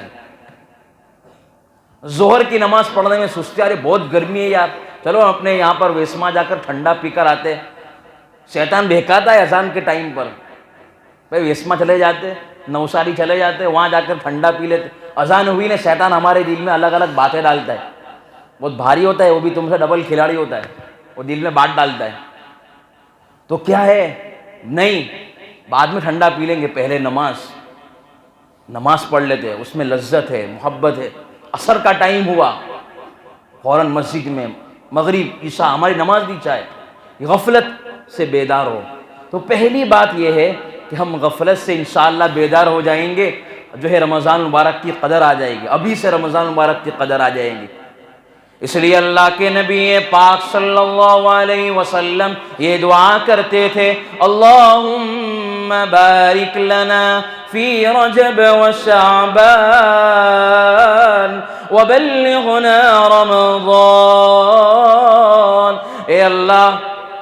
ظہر کی نماز پڑھنے میں سستی، ارے بہت گرمی ہے یار، چلو اپنے یہاں پر ویسما جا کر ٹھنڈا پی کر آتے۔ شیطان بہکاتا ہے اذان کے ٹائم پر، بھائی ویسما چلے جاتے، نوساری چلے جاتے، وہاں جا کر ٹھنڈا پی لیتے۔ اذان ہوئی نا، شیطان ہمارے دل میں الگ الگ باتیں ڈالتا ہے، بہت بھاری ہوتا ہے، وہ بھی تم سے ڈبل کھلاڑی ہوتا ہے، وہ دل میں بات ڈالتا ہے۔ تو کیا ہے، نہیں، بعد میں ٹھنڈا پی لیں گے، پہلے نماز پڑھ لیتے، اس میں لذت ہے، محبت ہے۔ عصر کا ٹائم ہوا، فوراً مسجد میں، مغرب عشاء، ہماری نماز بھی چاہے، غفلت سے بیدار ہو۔ تو پہلی بات یہ ہے کہ ہم غفلت سے انشاءاللہ بیدار ہو جائیں گے، جو ہے رمضان مبارک کی قدر آ جائے گی، ابھی سے رمضان مبارک کی قدر آ جائے گی۔ اس لیے اللہ کے نبی پاک صلی اللہ علیہ وسلم یہ دعا کرتے تھے، اللہم بارک لنا فی رجب و شعبان وبلغنا رمضان۔ اے اللہ،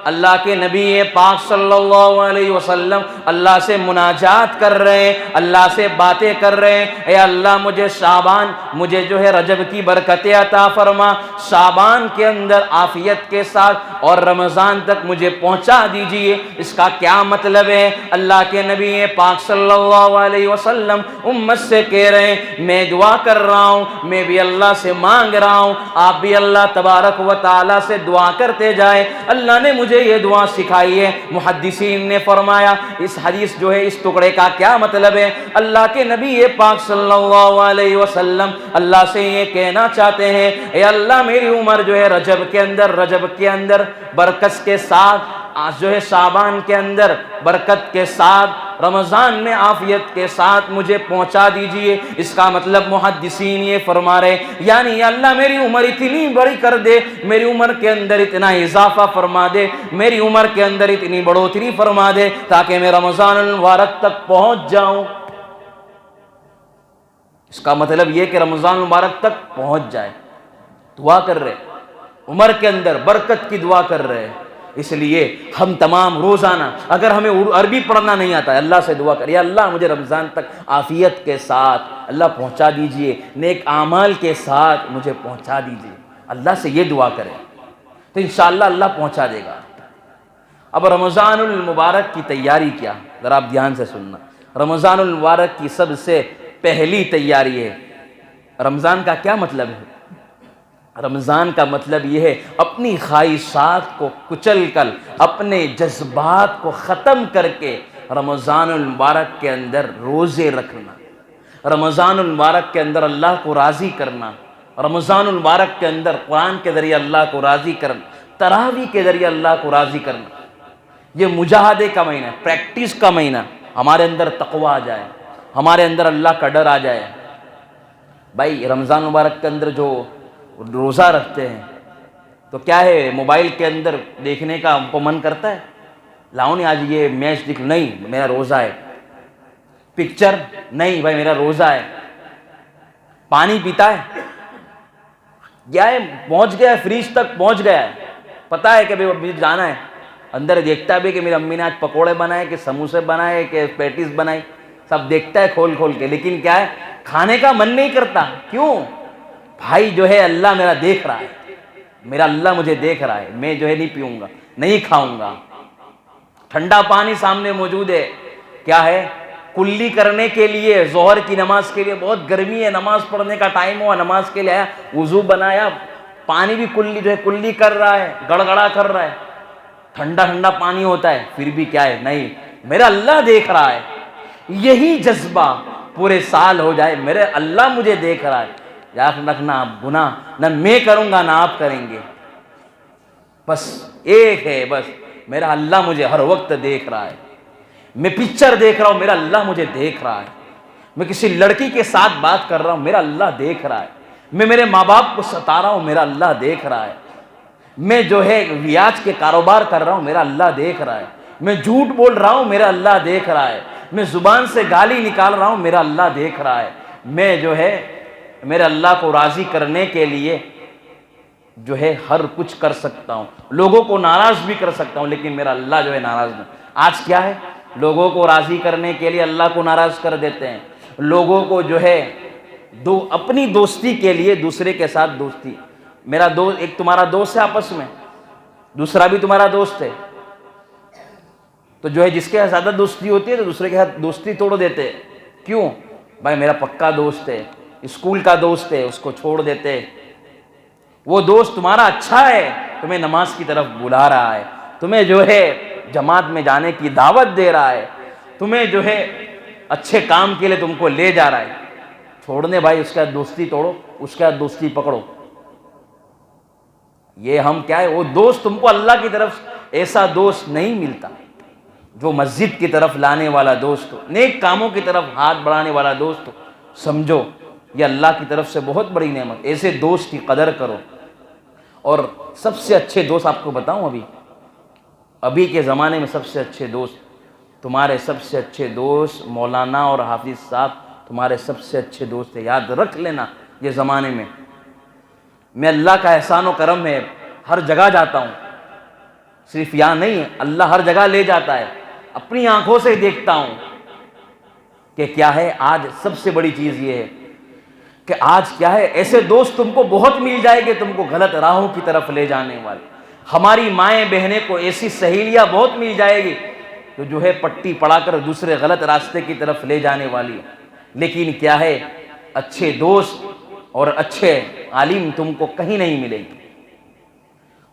اللہ کے نبی پاک صلی اللہ علیہ وسلم اللہ سے مناجات کر رہے ہیں، اللہ سے باتیں کر رہے ہیں، اے اللہ مجھے شعبان، مجھے جو ہے رجب کی برکتیں عطا فرما، شعبان کے اندر عافیت کے ساتھ اور رمضان تک مجھے پہنچا دیجئے۔ اس کا کیا مطلب ہے؟ اللہ کے نبی پاک صلی اللہ علیہ وسلم امت سے کہہ رہے ہیں میں دعا کر رہا ہوں، میں بھی اللہ سے مانگ رہا ہوں، آپ بھی اللہ تبارک و تعالی سے دعا کرتے جائیں۔ اللہ نے مجھے یہ دعا سکھائی ہے۔ محدثین نے فرمایا اس حدیث جو ہے اس ٹکڑے کا کیا مطلب ہے؟ اللہ کے نبی پاک صلی اللہ علیہ وسلم اللہ سے یہ کہنا چاہتے ہیں اے اللہ میری عمر جو ہے رجب کے اندر برکت کے ساتھ، جو ہے شعبان کے اندر برکت کے ساتھ، رمضان میں عافیت کے ساتھ مجھے پہنچا دیجئے۔ اس کا مطلب محدثین یہ فرما رہے یعنی یا اللہ میری عمر اتنی بڑی کر دے، میری عمر کے اندر اتنا اضافہ فرما دے، میری عمر کے اندر اتنی بڑھوتری فرما دے تاکہ میں رمضان المبارک تک پہنچ جاؤں۔ اس کا مطلب یہ کہ رمضان المبارک تک پہنچ جائے، دعا کر رہے، عمر کے اندر برکت کی دعا کر رہے۔ اس لیے ہم تمام روزانہ، اگر ہمیں عربی پڑھنا نہیں آتا ہے، اللہ سے دعا کریں اللہ مجھے رمضان تک عافیت کے ساتھ اللہ پہنچا دیجئے، نیک اعمال کے ساتھ مجھے پہنچا دیجئے، اللہ سے یہ دعا کریں تو انشاءاللہ اللہ پہنچا دے گا۔ اب رمضان المبارک کی تیاری کیا؟ ذرا آپ دھیان سے سننا۔ رمضان المبارک کی سب سے پہلی تیاری ہے، رمضان کا کیا مطلب ہے؟ رمضان کا مطلب یہ ہے اپنی خواہشات کو کچل کر، اپنے جذبات کو ختم کر کے رمضان المبارک کے اندر روزے رکھنا، رمضان المبارک کے اندر اللہ کو راضی کرنا، رمضان المبارک کے اندر قرآن کے ذریعے اللہ کو راضی کرنا، تراویح کے ذریعے اللہ کو راضی کرنا۔ یہ مجاہدے کا مہینہ ہے، پریکٹس کا مہینہ، ہمارے اندر تقوی آ جائے، ہمارے اندر اللہ کا ڈر آ جائے۔ بھائی رمضان مبارک کے اندر جو روزہ رکھتے ہیں تو کیا ہے موبائل کے اندر دیکھنے کا ہم کو من کرتا ہے؟ لاؤ نہیں آج یہ میچ دیکھ، نہیں میرا روزہ ہے۔ پکچر نہیں بھائی میرا روزہ ہے۔ پانی پیتا ہے، کیا ہے پہنچ گیا ہے فریج تک پہنچ گیا ہے، پتا ہے کہ مجھے جانا ہے، اندر دیکھتا بھی کہ میری امی نے آج پکوڑے بنائے کہ سموسے بنائے کہ پیٹیز بنائی، سب دیکھتا ہے کھول کھول کے، لیکن کیا ہے کھانے کا من نہیں کرتا۔ کیوں؟ بھائی جو ہے اللہ میرا دیکھ رہا ہے، میرا اللہ مجھے دیکھ رہا ہے، میں جو ہے نہیں پیوں گا، نہیں کھاؤں گا۔ ٹھنڈا پانی سامنے موجود ہے، کیا ہے کلی کرنے کے لیے، ظہر کی نماز کے لیے بہت گرمی ہے، نماز پڑھنے کا ٹائم ہوا، نماز کے لیے آیا، وضو بنایا، پانی بھی کلی جو ہے کلی کر رہا ہے، گڑگڑا کر رہا ہے، ٹھنڈا ٹھنڈا پانی ہوتا ہے، پھر بھی کیا ہے نہیں میرا اللہ دیکھ رہا ہے۔ یہی جذبہ پورے سال ہو جائے، میرے اللہ مجھے دیکھ رہا ہے، یاد رکھنا گناہ نہ میں کروں گا نہ آپ کریں گے، بس ایک ہے، بس میرا اللہ مجھے ہر وقت دیکھ رہا ہے۔ میں پکچر دیکھ رہا ہوں، میرا اللہ مجھے دیکھ رہا ہے۔ میں کسی لڑکی کے ساتھ بات کر رہا ہوں، میرا اللہ دیکھ رہا ہے۔ میں میرے ماں باپ کو ستا رہا ہوں، میرا اللہ دیکھ رہا ہے۔ میں جو ہے ریاض کے کاروبار کر رہا ہوں، میرا اللہ دیکھ رہا ہے۔ میں جھوٹ بول رہا ہوں، میرا اللہ دیکھ رہا ہے۔ میں زبان سے گالی نکال رہا ہوں، میرا اللہ دیکھ رہا ہے۔ میں جو ہے میرے اللہ کو راضی کرنے کے لیے جو ہے ہر کچھ کر سکتا ہوں، لوگوں کو ناراض بھی کر سکتا ہوں، لیکن میرا اللہ جو ہے ناراض نہیں۔ آج کیا ہے لوگوں کو راضی کرنے کے لیے اللہ کو ناراض کر دیتے ہیں، لوگوں کو جو ہے اپنی دوستی کے لیے دوسرے کے ساتھ دوستی، میرا دوست ایک تمہارا دوست ہے آپس میں، دوسرا بھی تمہارا دوست ہے، تو جو ہے جس کے ساتھ زیادہ دوستی ہوتی ہے تو دوسرے کے ساتھ دوستی توڑ دیتے ہیں۔ کیوں؟ بھائی میرا پکا دوست ہے، اسکول کا دوست ہے، اس کو چھوڑ دیتے۔ وہ دوست تمہارا اچھا ہے، تمہیں نماز کی طرف بلا رہا ہے، تمہیں جو ہے جماعت میں جانے کی دعوت دے رہا ہے، تمہیں جو ہے اچھے کام کے لیے تم کو لے جا رہا ہے، چھوڑنے بھائی اس کے ساتھ دوستی توڑو، اس کے ساتھ دوستی پکڑو۔ یہ ہم کیا ہے وہ دوست تم کو اللہ کی طرف ایسا دوست نہیں ملتا جو مسجد کی طرف لانے والا دوست ہو، نیک کاموں کی طرف ہاتھ بڑھانے والا دوست ہو، سمجھو یہ اللہ کی طرف سے بہت بڑی نعمت۔ ایسے دوست کی قدر کرو۔ اور سب سے اچھے دوست آپ کو بتاؤں، ابھی کے زمانے میں سب سے اچھے دوست، تمہارے سب سے اچھے دوست مولانا اور حافظ صاحب تمہارے سب سے اچھے دوست ہیں، یاد رکھ لینا۔ یہ زمانے میں اللہ کا احسان و کرم ہے، ہر جگہ جاتا ہوں، صرف یہاں نہیں، اللہ ہر جگہ لے جاتا ہے. اپنی آنکھوں سے دیکھتا ہوں کہ کیا ہے. آج سب سے بڑی چیز یہ ہے کہ آج کیا ہے، ایسے دوست تم کو بہت مل جائے گے تم کو غلط راہوں کی طرف لے جانے والے. ہماری مائیں بہنیں کو ایسی سہیلیاں بہت مل جائے گی تو جو ہے پٹی پڑا کر دوسرے غلط راستے کی طرف لے جانے والی ہے. لیکن کیا ہے، اچھے دوست اور اچھے عالم تم کو کہیں نہیں ملیں گے.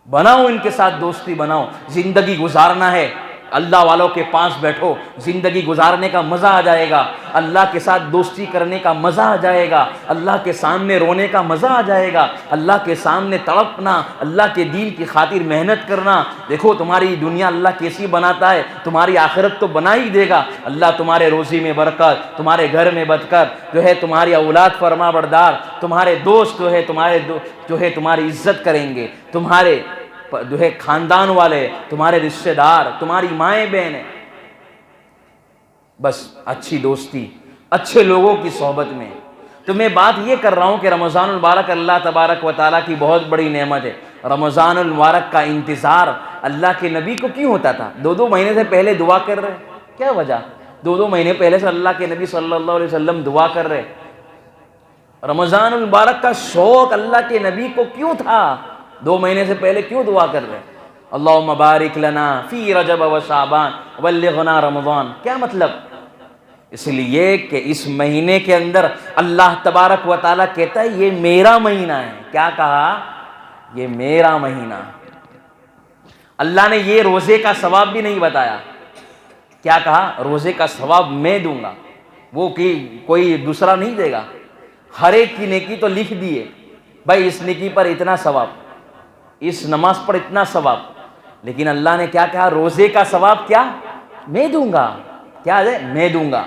بناؤ ان کے ساتھ دوستی بناؤ. زندگی گزارنا ہے اللہ والوں کے پاس بیٹھو، زندگی گزارنے کا مزہ آ جائے گا. اللہ کے ساتھ دوستی کرنے کا مزہ آ جائے گا. اللہ کے سامنے رونے کا مزہ آ جائے گا. اللہ کے سامنے تڑپنا، اللہ کے دین کی خاطر محنت کرنا. دیکھو تمہاری دنیا اللہ کیسی بناتا ہے، تمہاری آخرت تو بنا ہی دے گا. اللہ تمہارے روزی میں برکت، تمہارے گھر میں برکت، جو ہے تمہاری اولاد فرما بردار، تمہارے دوست جو ہے تمہاری عزت کریں گے، تمہارے جو ہے خاندان والے، تمہارے رشتہ دار، تمہاری مائیں بہنیں. بس اچھی دوستی، اچھے لوگوں کی صحبت میں. تو میں بات یہ کر رہا ہوں کہ رمضان المبارک اللہ تبارک و تعالیٰ کی بہت بڑی نعمت ہے. رمضان المبارک کا انتظار اللہ کے نبی کو کیوں ہوتا تھا؟ 2 مہینے سے پہلے دعا کر رہے. کیا وجہ؟ 2 مہینے پہلے سے اللہ کے نبی صلی اللہ علیہ وسلم دعا کر رہے. رمضان المبارک کا شوق اللہ کے نبی کو کیوں تھا؟ 2 مہینے سے پہلے کیوں دعا کر رہے؟ اللہم بارک لنا فی رجب و شعبان بلغنا رمضان. کیا مطلب؟ اس لیے کہ اس مہینے کے اندر اللہ تبارک و تعالیٰ کہتا ہے یہ میرا مہینہ ہے. کیا کہا؟ یہ میرا مہینہ. اللہ نے یہ روزے کا ثواب بھی نہیں بتایا. کیا کہا؟ روزے کا ثواب میں دوں گا، وہ کوئی دوسرا نہیں دے گا. ہر ایک کی نیکی تو لکھ دیے، بھائی اس نیکی پر اتنا ثواب، اس نماز پر اتنا ثواب. لیکن اللہ نے کیا کہا؟ روزے کا ثواب کیا؟ میں دوں گا. کیا ہے؟ میں دوں گا.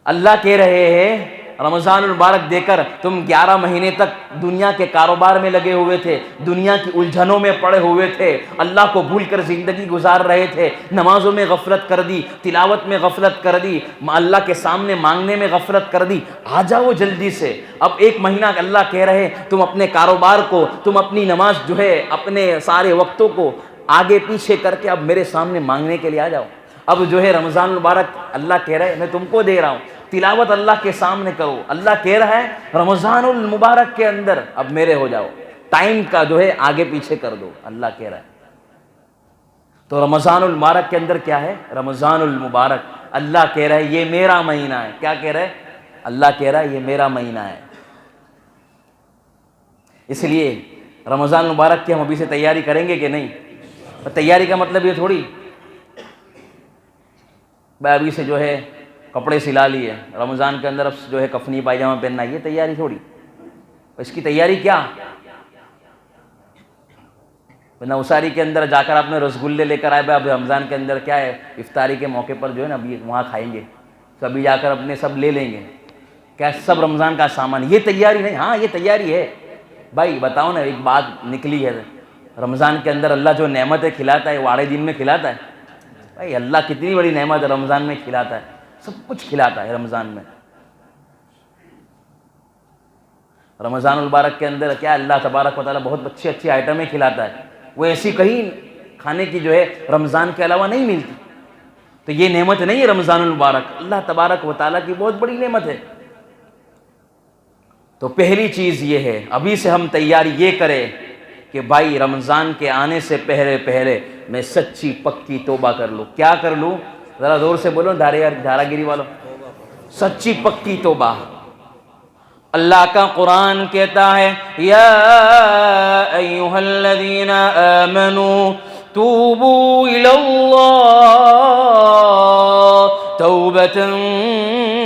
اللہ کہہ رہے ہیں رمضان المبارک دے کر تم 11 مہینے تک دنیا کے کاروبار میں لگے ہوئے تھے، دنیا کی الجھنوں میں پڑے ہوئے تھے، اللہ کو بھول کر زندگی گزار رہے تھے، نمازوں میں غفلت کر دی، تلاوت میں غفلت کر دی، اللہ کے سامنے مانگنے میں غفلت کر دی. آ جاؤ جلدی سے. اب 1 مہینہ اللہ کہہ رہے تم اپنے کاروبار کو، تم اپنی نماز جو ہے اپنے سارے وقتوں کو آگے پیچھے کر کے اب میرے سامنے مانگنے کے لیے آ جاؤ. اب جو ہے رمضان المبارک اللہ کہہ رہے میں تم کو دے رہا ہوں، تلاوت اللہ کے سامنے کرو. اللہ کہہ رہا ہے رمضان المبارک کے اندر اب میرے ہو جاؤ، ٹائم کا جو ہے آگے پیچھے کر دو. اللہ کہہ رہا ہے. تو رمضان المبارک کے اندر کیا ہے؟ رمضان المبارک اللہ کہہ رہا ہے یہ میرا مہینہ ہے. کیا کہہ رہا ہے؟ اللہ کہہ رہا ہے یہ میرا مہینہ ہے. اس لیے رمضان المبارک کی ہم ابھی سے تیاری کریں گے کہ نہیں؟ تیاری کا مطلب یہ تھوڑی بھائی ابھی سے جو ہے کپڑے سلا لیے، رمضان کے اندر اب جو ہے کفنی پائجامہ پہننا، یہ تیاری تھوڑی. اس کی تیاری کیا؟ نوساری کے اندر جا کر آپ نے رسگلے لے کر آئے، اب رمضان کے اندر کیا ہے افطاری کے موقع پر جو ہے نا ابھی وہاں کھائیں گے، سبھی جا کر اپنے سب لے لیں گے. کیا سب رمضان کا سامان؟ یہ تیاری نہیں. ہاں یہ تیاری ہے بھائی. بتاؤ نا، ایک بات نکلی ہے رمضان کے اندر اللہ جو نعمتیں کھلاتا ہے واڑے دن میں کھلاتا ہے. بھائی اللہ کتنی بڑی نعمت رمضان میں کھلاتا ہے، سب کچھ کھلاتا ہے رمضان میں. رمضان المبارک کے اندر کیا اللہ تبارک و تعالیٰ بہت اچھی اچھی آئٹمیں کھلاتا ہے، وہ ایسی کہیں کھانے کی جو ہے رمضان کے علاوہ نہیں ملتی. تو یہ نعمت نہیں ہے رمضان المبارک، اللہ تبارک و تعالیٰ کی بہت بڑی نعمت ہے. تو پہلی چیز یہ ہے ابھی سے ہم تیاری یہ کریں کہ بھائی رمضان کے آنے سے پہلے میں سچی پکی توبہ کر لوں. کیا کر لوں؟ ذرا زور سے بولو دھارا گیری والوں. سچی پکی توبہ. اللہ کا قرآن کہتا ہے یا ایھا الذین آمنوا توبوا الی اللہ توبۃ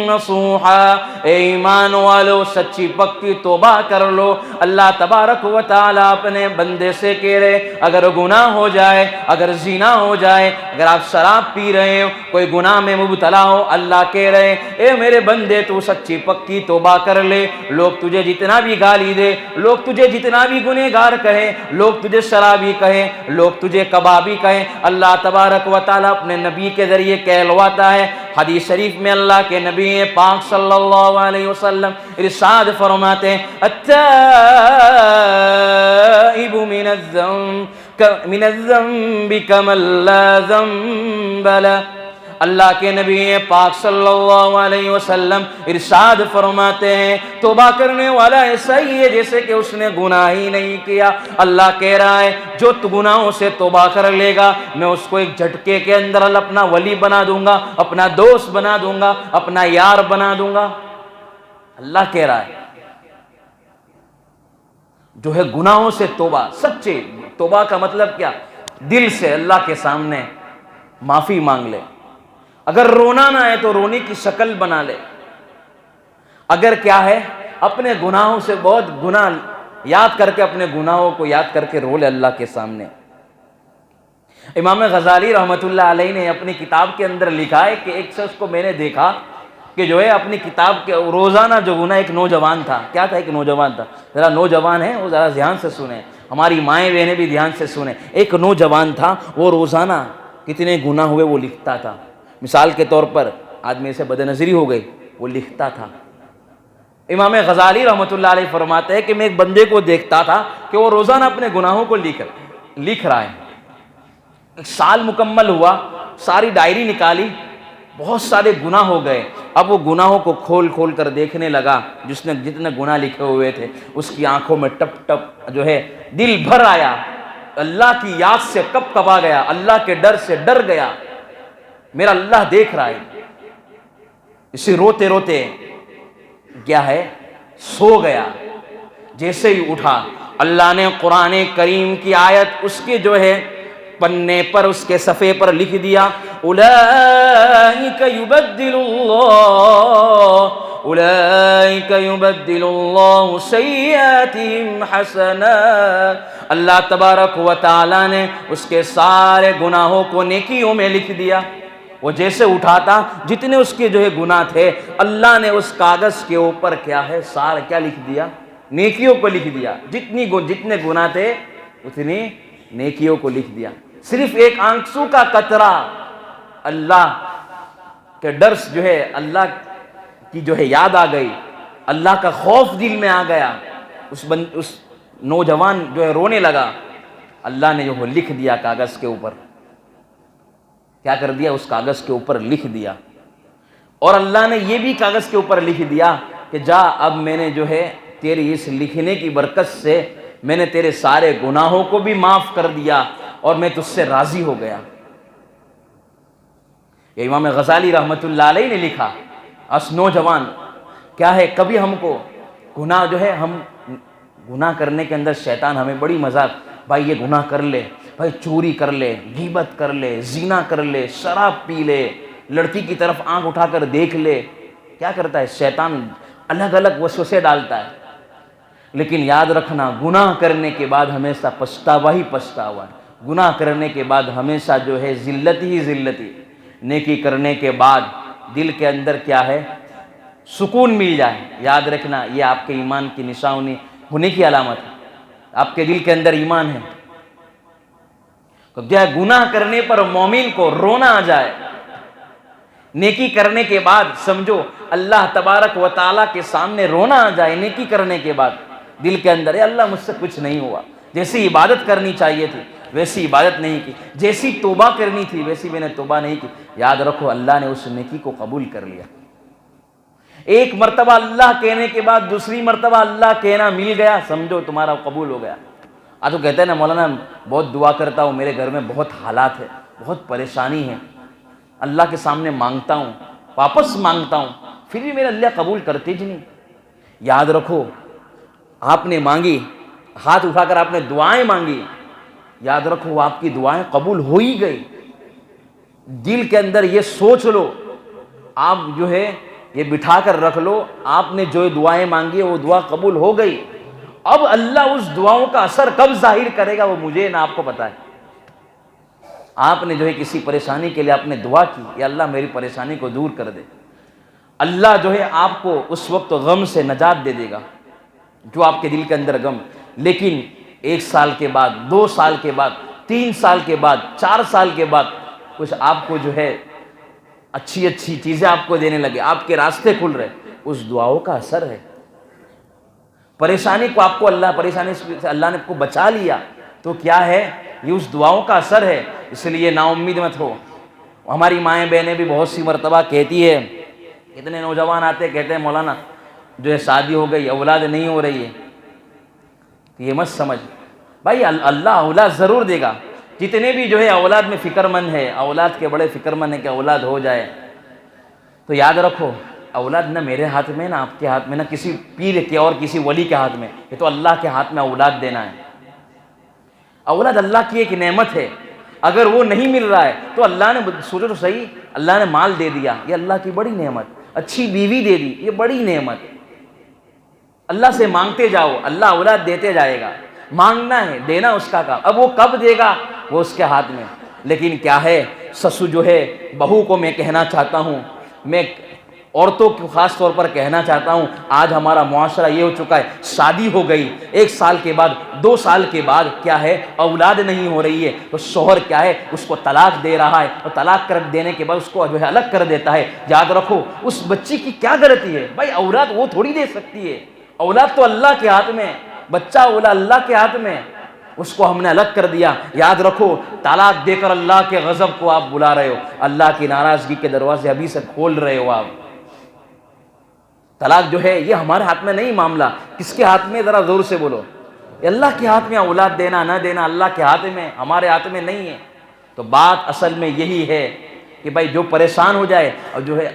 نصوحا. اے ایمان والو سچی پکی توبہ کر لو. اللہ تبارک و تعالیٰ اپنے بندے سے کہہ رہے اگر گناہ ہو جائے، اگر زنا ہو جائے، اگر آپ شراب پی رہے ہو، کوئی گناہ میں مبتلا ہو، اللہ کہہ رہے اے میرے بندے تو سچی پکی توبہ کر لے. لوگ تجھے جتنا بھی گالی دے، لوگ تجھے جتنا بھی گنہگار کہیں، لوگ تجھے شرابی کہیں، لوگ تجھے کبابی کہیں، اللہ تبارک و تعالیٰ اپنے نبی کے ذریعے کہلواتا ہے. حدیث شریف میں اللہ کے نبی پاک صلی اللہ علیہ وسلم ارشاد فرماتے ہیں التائب من الذنب من الذنب كمن لا ذنب له. اللہ کے نبی پاک صلی اللہ علیہ وسلم ارشاد فرماتے ہیں توبہ کرنے والا ایسا ہی ہے جیسے کہ اس نے گناہ ہی نہیں کیا. اللہ کہہ رہا ہے جو گناہوں سے توبہ کر لے گا میں اس کو ایک جھٹکے کے اندر اپنا ولی بنا دوں گا, اپنا دوست بنا دوں گا, اپنا یار بنا دوں گا. اللہ کہہ رہا ہے جو ہے گناہوں سے توبہ, سچے توبہ کا مطلب کیا؟ دل سے اللہ کے سامنے معافی مانگ لے. اگر رونا نہ ہے تو رونے کی شکل بنا لے. اگر کیا ہے اپنے گناہوں سے بہت گناہ یاد کر کے اپنے گناہوں کو یاد کر کے رو لے اللہ کے سامنے. امام غزالی رحمۃ اللہ علیہ نے اپنی کتاب کے اندر لکھا ہے کہ ایک شخص کو میں نے دیکھا کہ جو ہے اپنی کتاب کے روزانہ جو گناہ, ایک نوجوان تھا. کیا تھا؟ ایک نوجوان تھا. ذرا نوجوان ہے وہ ذرا دھیان سے سنیں, ہماری مائیں بہنیں بھی دھیان سے سنیں. ایک نوجوان تھا وہ روزانہ کتنے گناہ ہوئے وہ لکھتا تھا. مثال کے طور پر آج میرے سے بد نظری ہو گئی, وہ لکھتا تھا. امام غزالی رحمۃ اللہ علیہ فرماتے ہیں کہ میں ایک بندے کو دیکھتا تھا کہ وہ روزانہ اپنے گناہوں کو لکھ رہا ہے. ایک سال مکمل ہوا, ساری ڈائری نکالی, بہت سارے گناہ ہو گئے. اب وہ گناہوں کو کھول کھول کر دیکھنے لگا. جس نے جتنے گناہ لکھے ہوئے تھے اس کی آنکھوں میں ٹپ ٹپ جو ہے دل بھر آیا. اللہ کی یاد سے کپ کپا گیا, اللہ کے ڈر سے ڈر گیا. میرا اللہ دیکھ رہا ہے. اسے روتے روتے کیا ہے سو گیا. جیسے ہی اٹھا اللہ نے قرآن کریم کی آیت اس کے جو ہے پنے پر, اس کے صفحے پر لکھ دیا اولئک یبدل اللہ سیئاتہم حسنات. اللہ تبارک و تعالی نے اس کے سارے گناہوں کو نیکیوں میں لکھ دیا. وہ جیسے اٹھاتا جتنے اس کے جو ہے گناہ تھے اللہ نے اس کاغذ کے اوپر کیا ہے سارا کیا لکھ دیا؟ نیکیوں کو لکھ دیا. جتنے گناہ تھے اتنی نیکیوں کو لکھ دیا. صرف ایک آنسو کا قطرہ اللہ کے ڈر جو ہے اللہ کی جو ہے یاد آ گئی, اللہ کا خوف دل میں آ گیا. اس نوجوان جو ہے رونے لگا. اللہ نے جو لکھ دیا کاغذ کے اوپر, کیا کر دیا؟ اس کاغذ کے اوپر لکھ دیا. اور اللہ نے یہ بھی کاغذ کے اوپر لکھ دیا کہ جا اب میں نے جو ہے تیری اس لکھنے کی برکت سے میں نے تیرے سارے گناہوں کو بھی معاف کر دیا اور میں تجھ سے راضی ہو گیا. یہ امام غزالی رحمۃ اللہ علیہ نے لکھا. اس نوجوان کیا ہے کبھی ہم کو گناہ جو ہے ہم گناہ کرنے کے اندر شیطان ہمیں بڑی مذاق, بھائی یہ گناہ کر لے, بھائی چوری کر لے, غیبت کر لے, زنا کر لے, شراب پی لے, لڑکی کی طرف آنکھ اٹھا کر دیکھ لے. کیا کرتا ہے شیطان؟ الگ الگ وسوسے ڈالتا ہے. لیکن یاد رکھنا گناہ کرنے کے بعد ہمیشہ پچھتاوا ہی پچھتاوا ہے. گناہ کرنے کے بعد ہمیشہ جو ہے ذلت ہی ذلت ہی. نیکی کرنے کے بعد دل کے اندر کیا ہے سکون مل جائے. یاد رکھنا یہ آپ کے ایمان کی نشانی ہونے کی علامت ہے. آپ کے دل کے اندر ایمان ہے. گناہ کرنے پر مومن کو رونا آ جائے. نیکی کرنے کے بعد سمجھو اللہ تبارک و تعالیٰ کے سامنے رونا آ جائے. نیکی کرنے کے بعد دل کے اندر اللہ مجھ سے کچھ نہیں ہوا, جیسی عبادت کرنی چاہیے تھی ویسی عبادت نہیں کی, جیسی توبہ کرنی تھی ویسی میں نے توبہ نہیں کی. یاد رکھو اللہ نے اس نیکی کو قبول کر لیا. ایک مرتبہ اللہ کہنے کے بعد دوسری مرتبہ اللہ کہنا مل گیا, سمجھو تمہارا قبول ہو گیا. تو کہتے ہیں نا مولانا بہت دعا کرتا ہوں, میرے گھر میں بہت حالات ہے, بہت پریشانی ہے, اللہ کے سامنے مانگتا ہوں, واپس مانگتا ہوں, پھر بھی میرا اللہ قبول کرتے ہی نہیں. یاد رکھو آپ نے مانگی, ہاتھ اٹھا کر آپ نے دعائیں مانگی, یاد رکھو وہ آپ کی دعائیں قبول ہو ہی گئی. دل کے اندر یہ سوچ لو, آپ جو ہے یہ بٹھا کر رکھ لو, آپ نے جو دعائیں مانگی وہ دعا قبول ہو گئی. اب اللہ اس دعاؤں کا اثر کب ظاہر کرے گا وہ مجھے نہ آپ کو پتا ہے. آپ نے جو ہے کسی پریشانی کے لیے آپ نے دعا کی, یا اللہ میری پریشانی کو دور کر دے, اللہ جو ہے آپ کو اس وقت غم سے نجات دے دے گا جو آپ کے دل کے اندر غم. لیکن 1 سال کے بعد, 2 سال کے بعد, 3 سال کے بعد, 4 سال کے بعد کچھ آپ کو جو ہے اچھی اچھی چیزیں آپ کو دینے لگے, آپ کے راستے کھل رہے, اس دعاؤں کا اثر ہے. پریشانی کو آپ کو پریشانی سے اللہ نے آپ کو بچا لیا تو کیا ہے یہ اس دعاؤں کا اثر ہے، اس لیے نا امید مت ہو۔ ہماری مائیں بہنیں بھی بہت سی مرتبہ کہتی ہے، اتنے نوجوان آتے کہتے ہیں مولانا جو ہے شادی ہو گئی اولاد نہیں ہو رہی ہے، یہ مت سمجھ بھائی اللہ اولاد ضرور دے گا۔ جتنے بھی جو ہے اولاد میں فکر مند ہے، اولاد کے بڑے فکر مند ہیں کہ اولاد ہو جائے، تو یاد رکھو اولاد نہ میرے ہاتھ میں نہ آپ کے ہاتھ میں نہ کسی پیر کے اور کسی ولی کے ہاتھ میں، یہ تو اللہ کے ہاتھ میں اولاد دینا ہے۔ اولاد اللہ کی ایک نعمت ہے، اگر وہ نہیں مل رہا ہے تو اللہ نے، سوچو تو صحیح، اللہ نے مال دے دیا، یہ اللہ کی بڑی نعمت، اچھی بیوی دے دی، یہ بڑی نعمت۔ اللہ سے مانگتے جاؤ، اللہ اولاد دیتے جائے گا، مانگنا ہے، دینا اس کا کام، اب وہ کب دے گا وہ اس کے ہاتھ میں۔ لیکن کیا ہے، سسو جو ہے، بہو کو میں کہنا چاہتا ہوں، میں عورتوں کو خاص طور پر کہنا چاہتا ہوں، آج ہمارا معاشرہ یہ ہو چکا ہے، شادی ہو گئی 1 سال کے بعد 2 سال کے بعد کیا ہے اولاد نہیں ہو رہی ہے تو شوہر کیا ہے اس کو طلاق دے رہا ہے، اور طلاق کر دینے کے بعد اس کو جو ہے الگ کر دیتا ہے۔ یاد رکھو اس بچی کی کیا غلطی ہے بھائی، اولاد وہ تھوڑی دے سکتی ہے، اولاد تو اللہ کے ہاتھ میں، بچہ اولا اللہ کے ہاتھ میں، اس کو ہم نے الگ کر دیا۔ یاد رکھو طلاق دے کر اللہ کے غضب کو آپ بلا رہے ہو، اللہ کی ناراضگی کے دروازے ابھی سے کھول رہے ہو آپ۔ طلاق جو ہے یہ ہمارے ہاتھ میں نہیں معاملہ، کس کے ہاتھ میں، ذرا زور سے بولو، یہ اللہ کے ہاتھ میں، اولاد دینا نہ دینا اللہ کے ہاتھ میں، ہمارے ہاتھ میں نہیں ہے۔ تو بات اصل میں یہی ہے کہ بھائی جو پریشان ہو جائے اور جو ہے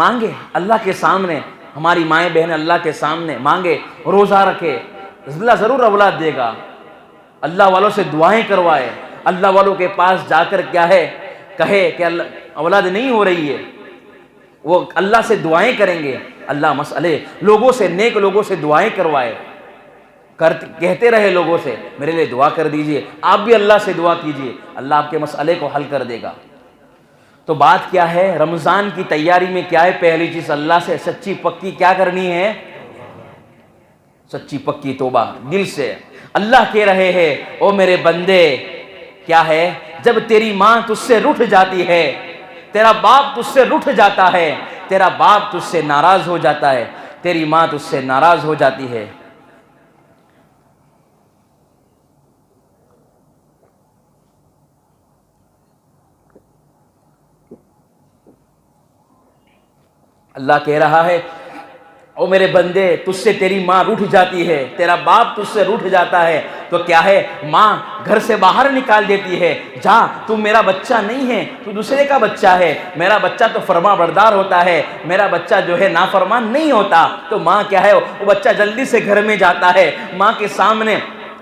مانگے اللہ کے سامنے، ہماری مائیں بہنیں اللہ کے سامنے مانگے، روزہ رکھے، اللہ ضرور اولاد دے گا۔ اللہ والوں سے دعائیں کروائے، اللہ والوں کے پاس جا کر کیا ہے کہے کہ اللہ اولاد نہیں ہو رہی ہے، وہ اللہ سے دعائیں کریں گے، اللہ مسئلے لوگوں سے، نیک لوگوں سے دعائیں کروائے، کہتے رہے لوگوں سے میرے لیے دعا کر دیجئے، آپ بھی اللہ سے دعا کیجئے، اللہ آپ کے مسئلے کو حل کر دے گا۔ تو بات کیا ہے، رمضان کی تیاری میں کیا ہے، پہلی چیز اللہ سے سچی پکی کیا کرنی ہے، سچی پکی توبہ دل سے۔ اللہ کہہ رہے ہیں او میرے بندے، کیا ہے، جب تیری ماں تجھ سے رٹھ جاتی ہے، تیرا باپ تجھ سے رٹھ جاتا ہے، تیرا باپ تجھ سے ناراض ہو جاتا ہے، تیری ماں تجھ سے ناراض ہو جاتی ہے، اللہ کہہ رہا ہے او میرے بندے تجھ سے تیری ماں روٹھ جاتی ہے، تیرا باپ تجھ سے روٹھ جاتا ہے، تو کیا ہے، ماں گھر سے باہر نکال دیتی ہے، جا تو میرا بچہ نہیں ہے، تو دوسرے کا بچہ ہے، میرا بچہ تو فرما بردار ہوتا ہے، میرا بچہ جو ہے نافرمان نہیں ہوتا۔ تو ماں کیا ہے، وہ بچہ جلدی سے گھر میں جاتا ہے، ماں کے سامنے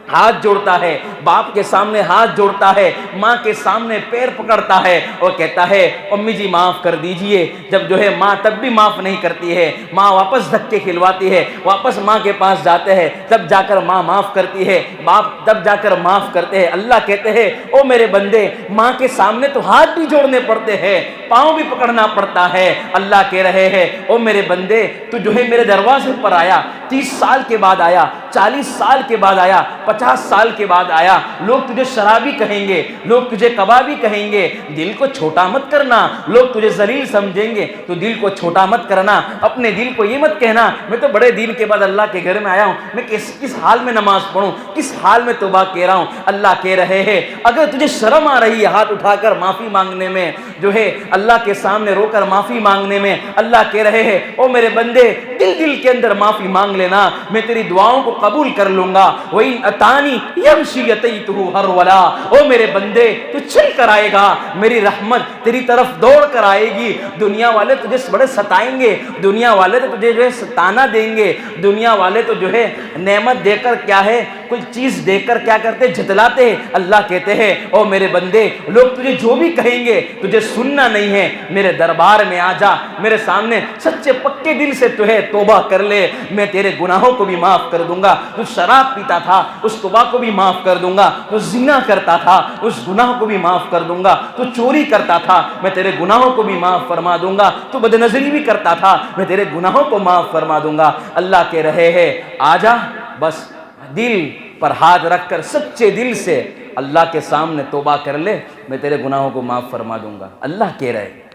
ہاتھ جوڑتا ہے، باپ کے سامنے ہاتھ جوڑتا ہے، ماں کے سامنے پیر پکڑتا ہے اور کہتا ہے امی جی معاف کر دیجئے۔ جب جو ہے ماں تب بھی معاف نہیں کرتی ہے، ماں واپس دھکے کھلواتی ہے، واپس ماں کے پاس جاتے ہیں، تب جا کر ماں معاف کرتی ہے، باپ تب جا کر معاف کرتے ہیں۔ اللہ کہتے ہیں او میرے بندے، ماں کے سامنے تو ہاتھ بھی جوڑنے پڑتے ہیں، پاؤں بھی پکڑنا پڑتا ہے۔ اللہ کہہ رہے ہیں او میرے بندے، تو جو ہے میرے دروازے پر آیا، 30 سال کے بعد آیا، 40 سال کے بعد آیا، 50 سال کے بعد آیا، لوگ تجھے شرابی کہیں گے، لوگ تجھے کبابی کہیں گے، دل کو چھوٹا مت کرنا، لوگ تجھے ذلیل سمجھیں گے، تو دل کو چھوٹا مت کرنا، اپنے دل کو یہ مت کہنا میں تو بڑے دن کے بعد اللہ کے گھر میں آیا ہوں، میں کس حال میں نماز پڑھوں، کس حال میں توبہ کہہ رہا ہوں۔ اللہ کہہ رہے ہیں اگر تجھے شرم آ رہی ہے ہاتھ اٹھا کر معافی مانگنے میں، جو ہے اللہ کے سامنے رو کر معافی مانگنے میں، اللہ کہہ رہے ہیں او میرے بندے دل کے اندر معافی مانگ لینا، میں تیری دعاؤں کو قبول کر لوں گا۔ وَإِنْ أَتَانِي يَمْشِي يَتَيْتُهُ هَرْوَلًا، او میرے بندے تو چل کر آئے گا، میری رحمت تیری طرف دوڑ کر آئے گی۔ دنیا والے تجھے بڑے ستائیں گے، دنیا والے تو تجھے جو ہے ستانا دیں گے، دنیا والے تو جو ہے نعمت دے کر کیا ہے کوئی چیز دے کر کیا کرتے جھتلاتے ہیں۔ اللہ کہتے ہیں او میرے بندے لوگ تجھے جو بھی کہیں گے تجھے سننا نہیں ہے، میرے دربار میں آ جا، میرے سامنے سچے پکے دل سے تو ہے توبہ کر لے، میں تیرے گناہوں کو بھی معاف کر دوں گا۔ تو شراب پیتا تھا اس توبہ کو بھی معاف کر دوں گا، تو زنا کرتا تھا اس گناہ کو بھی معاف کر دوں گا، تو چوری کرتا تھا میں تیرے گناہوں کو بھی معاف فرما دوں گا، تو بدنظری بھی کرتا تھا میں تیرے گناہوں کو معاف فرما دوں گا۔ اللہ کہہ رہے ہیں آ جا، بس دل پر ہاتھ رکھ کر سچے دل سے اللہ کے سامنے توبہ کر لے، میں تیرے گناہوں کو معاف فرما دوں گا۔ اللہ کہہ رہے ہیں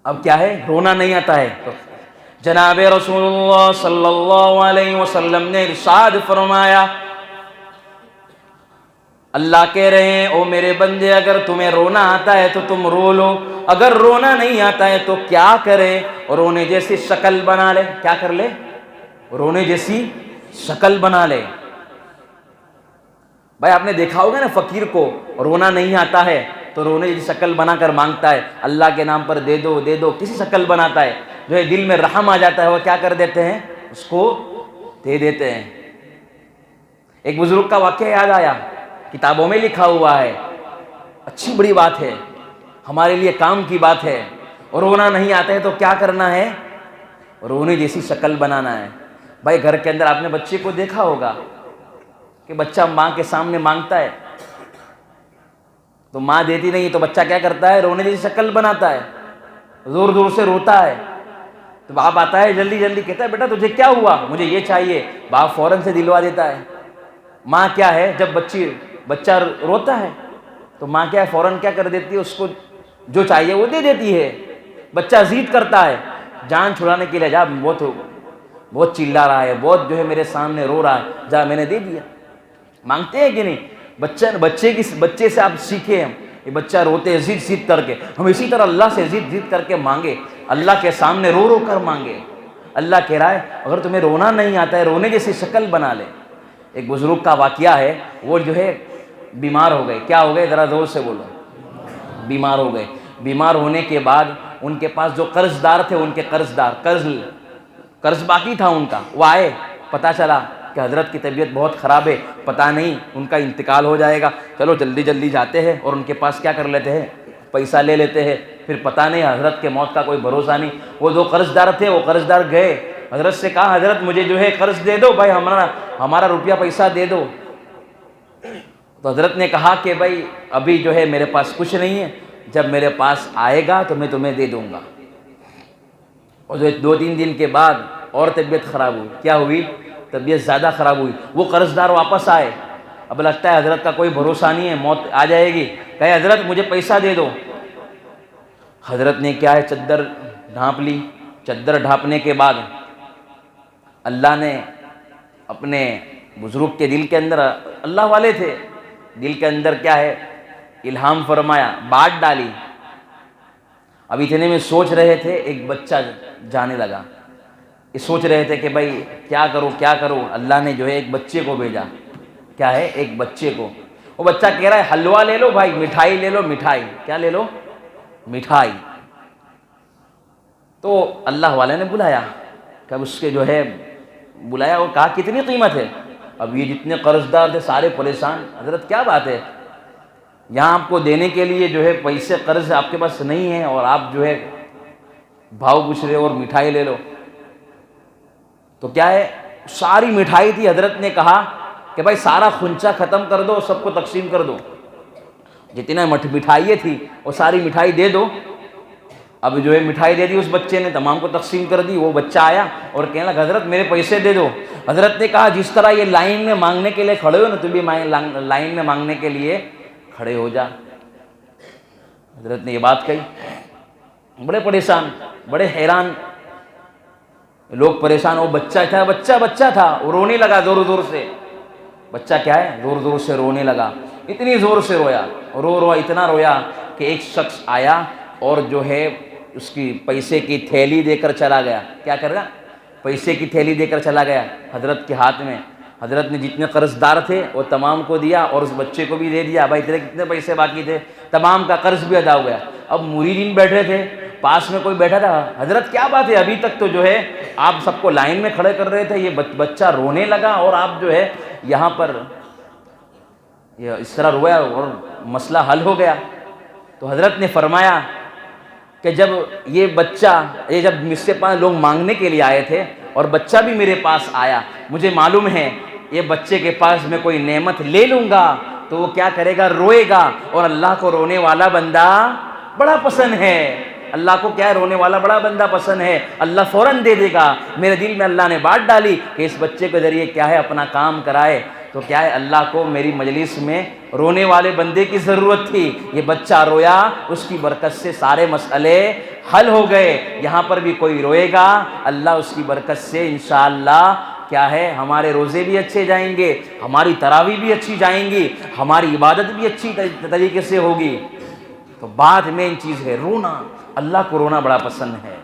اب کیا ہے، رونا نہیں آتا ہے تو جناب رسول اللہ صلی اللہ علیہ وسلم نے ارشاد فرمایا، اللہ کہہ رہے ہیں او میرے بندے اگر تمہیں رونا آتا ہے تو تم رو لو، اگر رونا نہیں آتا ہے تو کیا کرے؟ رونے جیسی شکل بنا لے۔ کیا کر لے؟ رونے جیسی شکل بنا لے۔ بھائی آپ نے دیکھا ہوگا نا، فقیر کو رونا نہیں آتا ہے تو رونے جیسی شکل بنا کر مانگتا ہے، اللہ کے نام پر دے دو دے دو، کسی شکل بناتا ہے، جو ہے دل میں رحم آ جاتا ہے وہ کیا کر دیتے ہیں؟ اس کو دے دیتے ہیں۔ ایک بزرگ کا واقعہ یاد آیا، کتابوں میں لکھا ہوا ہے، اچھی بڑی بات ہے، ہمارے لیے کام کی بات ہے۔ رونا نہیں آتا ہے تو کیا کرنا ہے؟ رونے جیسی شکل بنانا ہے۔ بھائی گھر کے اندر آپ نے بچے کو دیکھا ہوگا کہ بچہ ماں کے سامنے مانگتا ہے تو ماں دیتی نہیں تو بچہ کیا کرتا ہے؟ رونے جیسی شکل بناتا ہے، زور زور سے روتا ہے۔ تو باپ آتا ہے جلدی جلدی، کہتا ہے بیٹا تجھے کیا ہوا؟ مجھے یہ چاہیے۔ باپ فوراً سے دلوا دیتا ہے۔ ماں کیا ہے، جب بچہ روتا ہے تو ماں کیا ہے، فوراً کیا کر دیتی ہے، اس کو جو چاہیے وہ دے دیتی ہے۔ بچہ ضد کرتا ہے جان چھڑانے کے لیے، جا بہت چلا رہا ہے، بہت جو ہے میرے سامنے رو رہا ہے، جا میں نے دے دیا۔ مانگتے ہیں کہ نہیں؟ بچے سے آپ سیکھیں، یہ بچہ روتے ضد کر کے، ہم اسی طرح اللہ سے ضد کر کے مانگے، اللہ کے سامنے رو رو کر مانگے۔ اللہ کہہ رہا ہے اگر تمہیں رونا نہیں آتا ہے رونے جیسی شکل بنا لے۔ ایک بزرگ کا واقعہ ہے، وہ جو ہے بیمار ہو گئے۔ کیا ہو گئے؟ ذرا زور سے بولو۔ بیمار ہو گئے۔ بیمار ہونے کے بعد ان کے پاس جو قرض دار تھے، ان کے قرض باقی تھا ان کا، وہ آئے، پتہ چلا کہ حضرت کی طبیعت بہت خراب ہے، پتہ نہیں ان کا انتقال ہو جائے گا، چلو جلدی جلدی جاتے ہیں اور ان کے پاس کیا کر لیتے ہیں؟ پیسہ لے لیتے ہیں۔ پھر پتہ نہیں حضرت کے موت کا کوئی بھروسہ نہیں۔ وہ جو قرض دار تھے وہ قرض دار گئے، حضرت سے کہا حضرت مجھے جو ہے قرض دے دو، بھائی ہمارا روپیہ پیسہ دے دو۔ تو حضرت نے کہا کہ بھائی ابھی جو ہے میرے پاس کچھ نہیں ہے، جب میرے پاس آئے گا تو میں تمہیں دے دوں گا۔ اور جو 2-3 دن کے بعد اور طبیعت خراب ہوئی۔ کیا ہوئی؟ طبیعت زیادہ خراب ہوئی۔ وہ قرض دار واپس آئے، اب لگتا ہے حضرت کا کوئی بھروسہ نہیں ہے، موت آ جائے گی، کہے حضرت مجھے پیسہ دے دو۔ حضرت نے کیا ہے، چادر ڈھانپ لی۔ چادر ڈھانپنے کے بعد اللہ نے اپنے بزرگ کے دل کے اندر، اللہ والے تھے، دل کے اندر کیا ہے، الہام فرمایا، بات ڈالی۔ اب اتنے میں سوچ رہے تھے، ایک بچہ جانے لگا۔ یہ سوچ رہے تھے کہ بھائی کیا کروں۔ اللہ نے جو ہے ایک بچے کو بھیجا۔ کیا ہے؟ ایک بچے کو۔ وہ بچہ کہہ رہا ہے حلوہ لے لو بھائی، مٹھائی لے لو، مٹھائی۔ کیا لے لو؟ مٹھائی۔ تو اللہ والے نے بلایا، کہ اس کے جو ہے بلایا اور کہا کتنی قیمت ہے؟ اب یہ جتنے قرض دار تھے سارے پریشان، حضرت کیا بات ہے، یہاں آپ کو دینے کے لیے جو ہے پیسے قرض آپ کے پاس نہیں ہیں اور آپ جو ہے بھاؤ پوچھ رہے ہو اور مٹھائی لے لو۔ تو کیا ہے، ساری مٹھائی تھی۔ حضرت نے کہا کہ بھائی سارا خنچہ ختم کر دو، سب کو تقسیم کر دو، جتنا مٹھائییں تھی وہ ساری مٹھائی دے دو۔ اب جو ہے مٹھائی دے دی اس بچے نے، تمام کو تقسیم کر دی۔ وہ بچہ آیا اور کہنے لگا حضرت میرے پیسے دے دو۔ حضرت نے کہا جس طرح یہ لائن میں مانگنے کے لیے کھڑے ہو نا، تو بھی لائن میں مانگنے کے لیے کھڑے ہو جا۔ حضرت نے یہ بات کہی، بڑے پریشان، بڑے حیران لوگ پریشان۔ وہ بچہ تھا، وہ رونے لگا زور زور سے۔ بچہ کیا ہے، زور زور سے رونے لگا، اتنی زور سے رویا، اتنا رویا کہ ایک شخص آیا اور جو ہے اس کی پیسے کی تھیلی دے کر چلا گیا۔ کیا کر گا؟ پیسے کی تھیلی دے کر چلا گیا حضرت کے ہاتھ میں۔ حضرت نے جتنے قرض دار تھے وہ تمام کو دیا اور اس بچے کو بھی دے دیا۔ بھائی تیرے کتنے پیسے باقی تھے؟ تمام کا قرض بھی ادا ہو گیا۔ اب مریدین بیٹھے تھے، پاس میں کوئی بیٹھا تھا، حضرت کیا بات ہے، ابھی تک تو جو ہے آپ سب کو لائن میں کھڑے کر رہے تھے، یہ بچہ رونے لگا اور آپ جو ہے یہاں پر اس طرح رویا اور مسئلہ حل ہو گیا۔ تو حضرت نے فرمایا کہ جب مجھ سے پاس لوگ مانگنے کے لیے آئے تھے اور بچہ بھی میرے پاس آیا، مجھے معلوم ہے یہ بچے کے پاس میں کوئی نعمت لے لوں گا تو وہ کیا کرے گا، روئے گا، اور اللہ کو رونے والا بندہ بڑا پسند ہے۔ اللہ کو کیا ہے، رونے والا بڑا بندہ پسند ہے، اللہ فوراً دے دے گا۔ میرے دل میں اللہ نے بات ڈالی کہ اس بچے کے ذریعے کیا ہے، اپنا کام کرائے۔ تو کیا ہے اللہ کو میری مجلس میں رونے والے بندے کی ضرورت تھی، یہ بچہ رویا، اس کی برکت سے سارے مسئلے حل ہو گئے۔ یہاں پر بھی کوئی روئے گا، اللہ اس کی برکت سے انشاءاللہ کیا ہے ہمارے روزے بھی اچھے جائیں گے، ہماری تراویح بھی اچھی جائیں گی، ہماری عبادت بھی اچھی طریقے سے ہوگی۔ تو بات مین چیز ہے رونا، اللہ کو رونا بڑا پسند ہے۔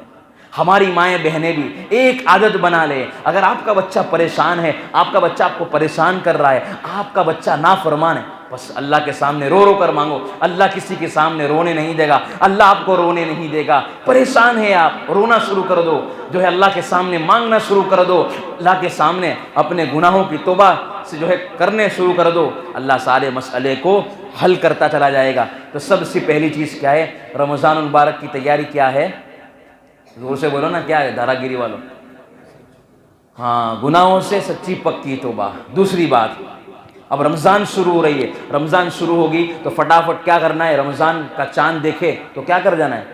ہماری مائیں بہنیں بھی ایک عادت بنا لے، اگر آپ کا بچہ پریشان ہے، آپ کا بچہ آپ کو پریشان کر رہا ہے، آپ کا بچہ نافرمان ہے، بس اللہ کے سامنے رو رو کر مانگو، اللہ کسی کے سامنے رونے نہیں دے گا، اللہ آپ کو رونے نہیں دے گا۔ پریشان ہے آپ، رونا شروع کر دو، جو ہے اللہ کے سامنے مانگنا شروع کر دو، اللہ کے سامنے اپنے گناہوں کی توبہ سے جو ہے کرنے شروع کر دو، اللہ سارے مسئلے کو حل کرتا چلا جائے گا۔ تو سب سے پہلی چیز کیا ہے؟ رمضان المبارک کی تیاری کیا ہے؟ زور سے بولو نا، کیا ہے دھارا گیری والوں؟ ہاں، گناہوں سے سچی پکی توبہ۔ دوسری بات، اب رمضان شروع ہو رہی ہے، رمضان شروع ہوگی تو فٹافٹ کیا کرنا ہے؟ رمضان کا چاند دیکھے تو کیا کر جانا ہے؟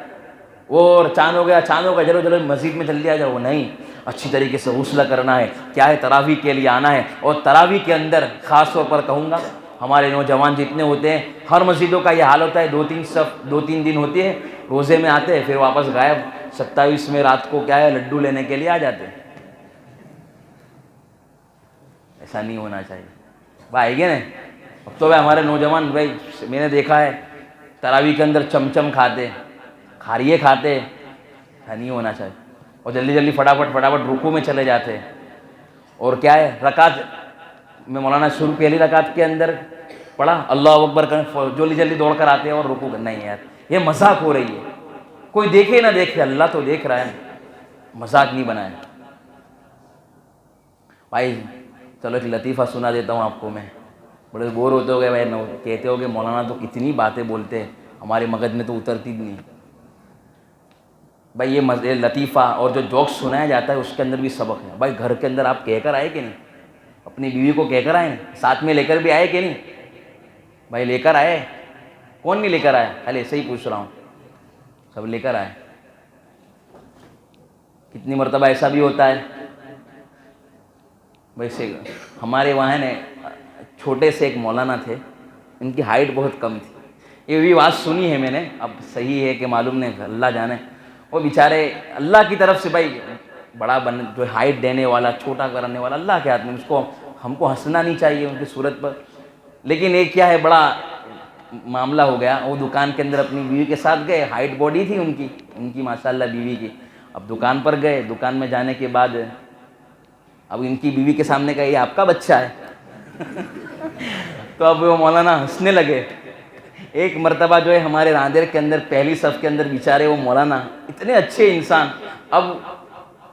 وہ چاند ہو گیا، چاند ہو گیا، چلو چلو مسجد میں جلدی آ جاؤ، نہیں، اچھی طریقے سے غسل کرنا ہے، کیا ہے تراویح کے لیے آنا ہے۔ اور تراویح کے اندر خاص طور پر کہوں گا، ہمارے نوجوان جتنے ہوتے ہیں، ہر مسجدوں کا یہ حال ہوتا ہے، دو تین دن ہوتی ہے، روزے میں آتے ہیں پھر واپس غائب، 27 میں رات کو کیا ہے لڈو لینے کے لیے آ جاتے ہیں۔ ایسا نہیں ہونا چاہیے بھائی، آئے گے نا؟ اب تو بھائی ہمارے نوجوان بھائی میں نے دیکھا ہے تراویح کے اندر چمچم کھاتے، کھاریے کھاتے، ایسا نہیں ہونا چاہیے، اور جلدی جلدی فٹافٹ رکوع میں چلے جاتے ہیں۔ اور کیا ہے رکعت میں مولانا شروع پہلی رکعت کے اندر پڑھا اللہ اکبر کریں، جلدی جلدی دوڑ کر آتے ہیں اور رکوع نہیں، یار یہ مذاق ہو رہی ہے، کوئی دیکھے نہ دیکھے اللہ تو دیکھ رہا ہے، مذاق نہیں بنایا۔ بھائی چلو ایک لطیفہ سنا دیتا ہوں آپ کو میں، بڑے بور ہوتے ہو گئے بھائی، کہتے ہو کہ مولانا تو کتنی باتیں بولتے ہیں، ہمارے مغز میں تو اترتی بھی نہیں۔ بھائی یہ لطیفہ اور جو جوکس سنایا جاتا ہے اس کے اندر بھی سبق ہے۔ بھائی گھر کے اندر آپ کہہ کر آئے کہ نہیں؟ اپنی بیوی کو کہہ کر آئے، ساتھ میں لے کر بھی آئے کہ نہیں؟ بھائی لے کر آئے؟ کون نہیں لے کر آیا؟ خالی ایسے ہی پوچھ رہا ہوں، سب لے کر آئے؟ کتنی مرتبہ ایسا بھی ہوتا ہے؟ ویسے ہمارے وہاں نے چھوٹے سے ایک مولانا تھے، ان کی ہائٹ بہت کم تھی، یہ بھی بات سنی ہے میں نے، اب صحیح ہے کہ معلوم نہیں، اللہ جانے۔ وہ بیچارے اللہ کی طرف سے بھائی بڑا جو ہائٹ دینے والا، چھوٹا کرنے والا اللہ کے ہاتھ میں، اس کو ہم کو ہنسنا نہیں چاہیے ان کی صورت پر، لیکن ایک کیا ہے بڑا معاملہ ہو گیا، وہ دکان کے اندر اپنی بیوی کے ساتھ گئے، ہائٹ باڈی تھی ان کی ماشاءاللہ بیوی کی، اب دکان پر گئے، دکان میں جانے کے بعد اب ان کی بیوی کے سامنے کہا یہ آپ کا بچہ ہے تو اب وہ مولانا ہنسنے لگے۔ ایک مرتبہ جو ہے ہمارے راندیر کے اندر پہلی صف کے اندر بیچارے وہ مولانا اتنے اچھے انسان، اب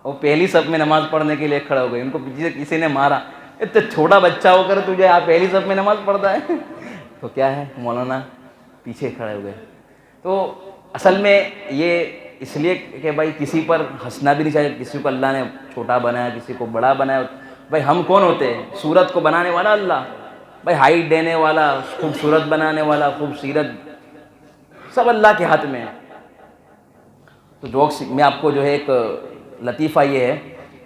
وہ پہلی صف میں نماز پڑھنے کے لیے کھڑے ہو گئے، ان کو پیچھے سے کسی نے مارا، اتنا چھوٹا بچہ ہو کر تجھے آپ پہلی صف میں نماز پڑھتا ہے تو کیا ہے مولانا پیچھے کھڑے ہو گئے۔ تو اصل میں یہ اس لیے کہ بھائی کسی پر ہنسنا بھی نہیں چاہیے، کسی کو اللہ نے چھوٹا بنایا، کسی کو بڑا بنایا، بھائی ہم کون ہوتے ہیں؟ صورت کو بنانے والا اللہ، بھائی ہائٹ دینے والا، خوبصورت بنانے والا، خوبصورت سب اللہ کے ہاتھ میں ہے۔ تو جوکس میں آپ کو جو ہے ایک لطیفہ یہ ہے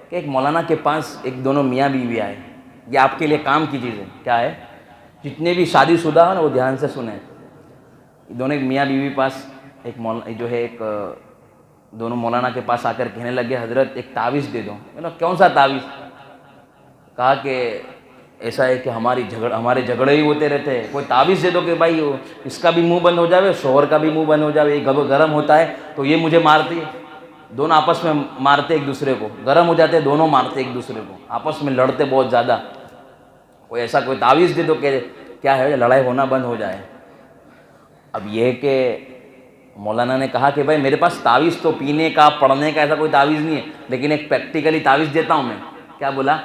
کہ ایک مولانا کے پاس ایک دونوں میاں بیوی آئے، یہ آپ کے لیے کام کی چیز ہے، کیا ہے؟ جتنے بھی شادی شدہ ہو نا وہ دھیان سے سنیں، دونوں ایک میاں بیوی پاس ایک جو ہے ایک دونوں مولانا کے پاس آ کر کہنے لگے حضرت ایک تعویذ دے دو۔ میں نے کہا کون سا تعویذ؟ کہا کہ ایسا ہے کہ ہمارے جھگڑے ہی ہوتے رہتے ہیں، کوئی تعویذ دے دو کہ بھائی اس کا بھی منہ بند ہو جاوے، شوہر کا بھی منہ بند ہو جاوے، یہ گرم ہوتا ہے تو یہ مجھے مارتی ہے، دونوں آپس میں مارتے ایک دوسرے کو، گرم ہو جاتے دونوں مارتے ایک دوسرے کو، آپس میں لڑتے بہت زیادہ، کوئی ایسا کوئی تعویذ دے دو کہ کیا ہے لڑائی ہونا بند ہو جائے۔ اب یہ کہ مولانا نے کہا کہ بھائی میرے پاس تعویذ تو پینے کا پڑھنے کا ایسا کوئی تعویذ نہیں ہے، لیکن ایک پریکٹیکلی تعویذ دیتا ہوں میں۔ کیا بولا؟